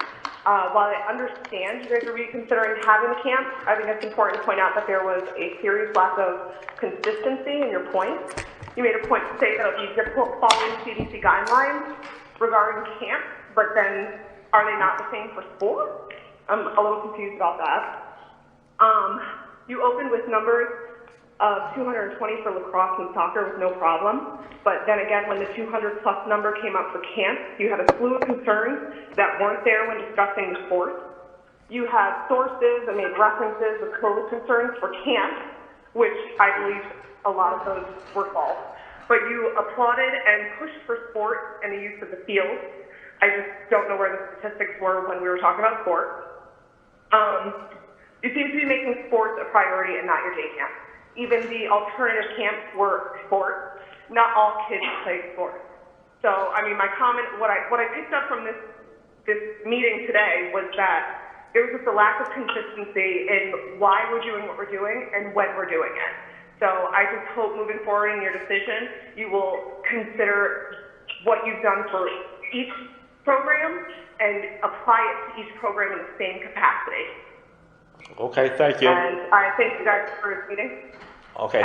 While I understand you guys are reconsidering having a camp, I think it's important to point out that there was a serious lack of consistency in your points. You made a point to say that it would be difficult following CDC guidelines regarding camp, but then are they not the same for sport? I'm a little confused about that. You opened with numbers of 220 for lacrosse and soccer with no problem, but then again, when the 200 plus number came up for camp, you had a slew of concerns that weren't there when discussing the sport. You had sources and made references with COVID concerns for camp, which I believe a lot of those were false. But you applauded and pushed for sport and the use of the field. I just don't know where the statistics were when we were talking about sport. You seem to be making sports a priority and not your day camp. Even the alternative camps were sports. Not all kids play sports. So, I mean, my comment, what I picked up from this meeting today was that there was just a lack of consistency in why we're doing what we're doing and when we're doing it. So I just hope moving forward in your decision, you will consider what you've done for each program and apply it to each program in the same capacity. Okay, thank you. And I thank you guys for this meeting. Okay,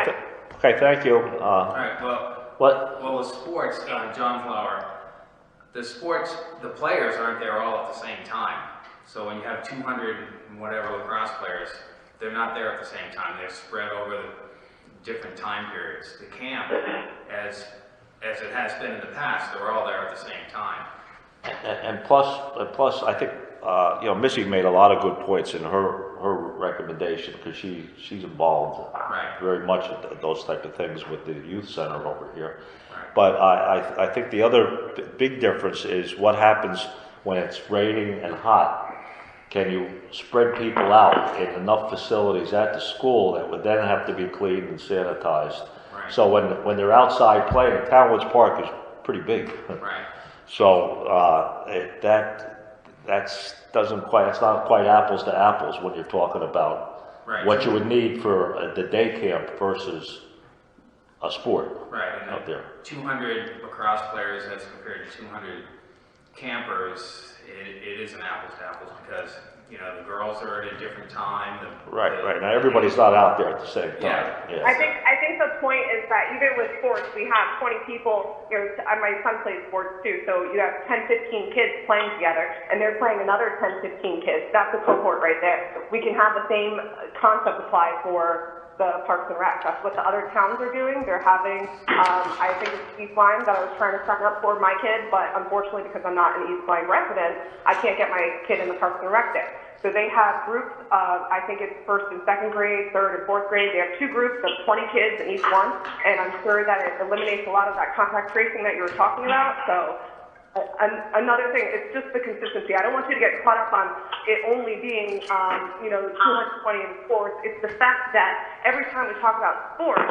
okay, thank you. All right, well, what? With sports, John Flower, the players aren't there all at the same time. So when you have 200 and whatever lacrosse players, they're not there at the same time. They're spread over the different time periods. The camp, as it has been in the past, they're all there at the same time. And plus, I think Missy made a lot of good points in her recommendation because she's involved very much in those type of things with the youth center over here. Right. But I think the other big difference is what happens when it's raining and hot. Can you spread people out in enough facilities at the school that would then have to be cleaned and sanitized? Right. So when they're outside playing, Townwoods Park is pretty big. Right. So that's not quite apples to apples when you're talking about what you would need for the day camp versus a sport out there. 200 lacrosse players as compared to 200 campers, it isn't apples to apples because the girls are at a different time. Right. Now everybody's not out there at the same time. Yeah. I think the point is that even with sports, we have 20 people. My son plays sports too, so you have 10, 15 kids playing together, and they're playing another 10, 15 kids. That's a cohort right there. We can have the same concept apply for the Parks and Rec. That's what the other towns are doing. They're having, I think it's East Lyme that I was trying to sign up for my kid, but unfortunately because I'm not an East Lyme resident, I can't get my kid in the Parks and Rec there. So they have groups of, I think it's first and second grade, third and fourth grade. They have 2 groups of 20 kids in each one, and I'm sure that it eliminates a lot of that contact tracing that you were talking about. So another thing, it's just the consistency. I don't want you to get caught up on it only being, 220 in sports. It's the fact that every time we talk about sports,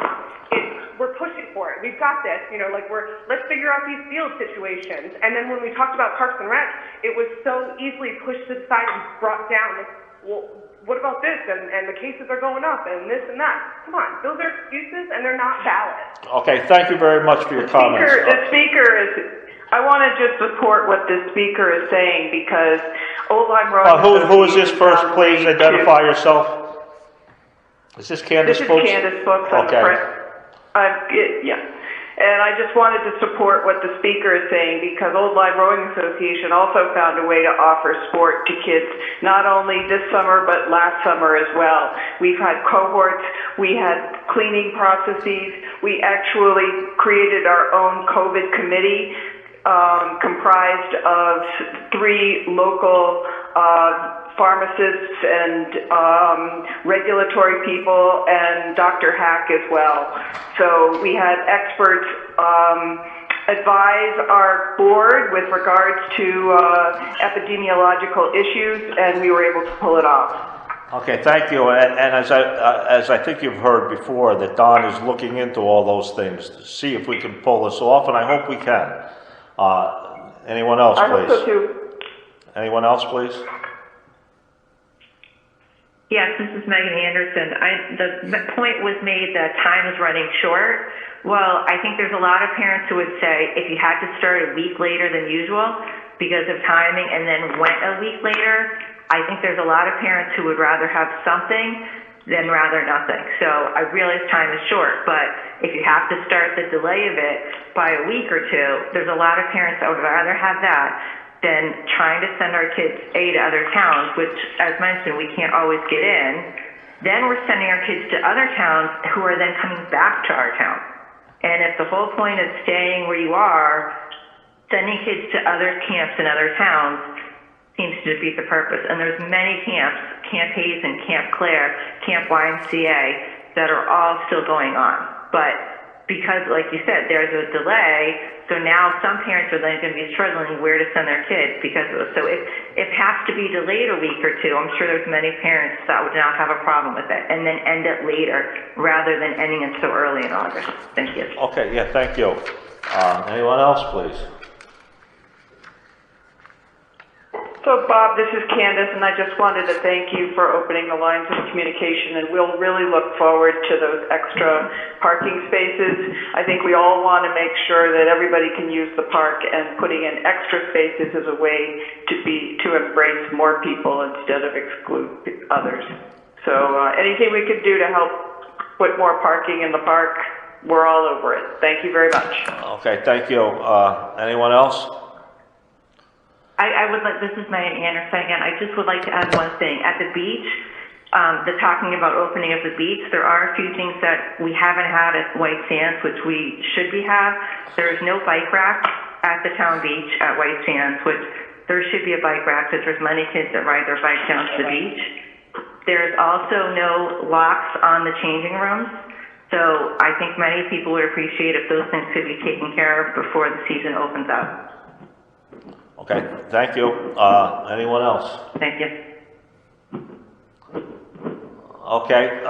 we're pushing for it. We've got this, let's figure out these field situations. And then when we talked about Parks and Rec, it was so easily pushed to the side and brought down. Well, what about this? And the cases are going up and this and that. Come on, those are excuses and they're not valid. Okay, thank you very much for your comments. I want to just support what the speaker is saying because Old Line Road. Who is this first? Please identify yourself. Is this Candace Fuchs? This is Candace Fuchs. Okay. Yeah. And I just wanted to support what the speaker is saying because Old Line Rowing Association also found a way to offer sport to kids, not only this summer, but last summer as well. We've had cohorts, we had cleaning processes, we actually created our own COVID committee comprised of 3 local pharmacists and regulatory people and Dr. Hack as well. So we had experts advise our board with regards to epidemiological issues, and we were able to pull it off. Okay, thank you. And as I think you've heard before, that Don is looking into all those things to see if we can pull this off, and I hope we can. Anyone else, please? I hope so too. Anyone else, please? Yes, this is Megan Anderson. The point was made that time is running short. Well, I think there's a lot of parents who would say if you had to start a week later than usual because of timing and then went a week later, I think there's a lot of parents who would rather have something than rather nothing. So I realize time is short, but if you have to start the delay of it by a week or two, there's a lot of parents that would rather have that than trying to send our kids to other towns, which, as mentioned, we can't always get in. Then we're sending our kids to other towns who are then coming back to our town. And if the whole point is staying where you are, sending kids to other camps in other towns seems to defeat the purpose. And there's many camps, Camp Haynes and Camp Claire, Camp YMCA, that are all still going on. But because, like you said, there's a delay, so now some parents are then going to be struggling where to send their kids because of it. So if it has to be delayed a week or two, I'm sure there's many parents that would not have a problem with it, and then end it later rather than ending it so early in August. Thank you. Okay, yeah, thank you. Anyone else, please? So, Bob, this is Candace, and I just wanted to thank you for opening the lines of communication, and we'll really look forward to those extra parking spaces. I think we all want to make sure that everybody can use the park, and putting in extra spaces is a way to embrace more people instead of exclude others. So anything we could do to help put more parking in the park, we're all over it. Thank you very much. Okay, thank you. Anyone else? I would like, this is Megan Anderson again, I just would like to add one thing. At the beach, the talking about opening of the beach, there are a few things that we haven't had at White Sands, which we should have. There is no bike rack at the town beach at White Sands, which there should be a bike rack because there's many kids that ride their bikes down to the beach. There's also no locks on the changing rooms. So I think many people would appreciate if those things could be taken care of before the season opens up. Okay, thank you. Anyone else? Thank you. Okay,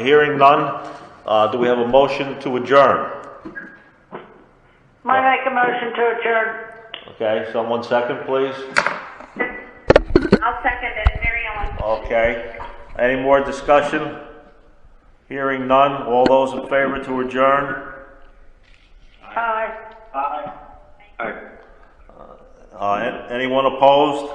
hearing none, do we have a motion to adjourn? I make a motion to adjourn. Okay, someone second, please. I'll second it, Mary Ellen. Okay, any more discussion? Hearing none, all those in favor to adjourn? Aye. Aye. Anyone opposed?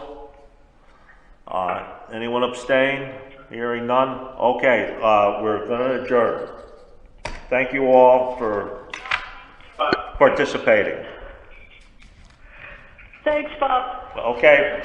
Anyone abstain? Hearing none? Okay, we're going to adjourn. Thank you all for participating. Thanks, Bob. Okay.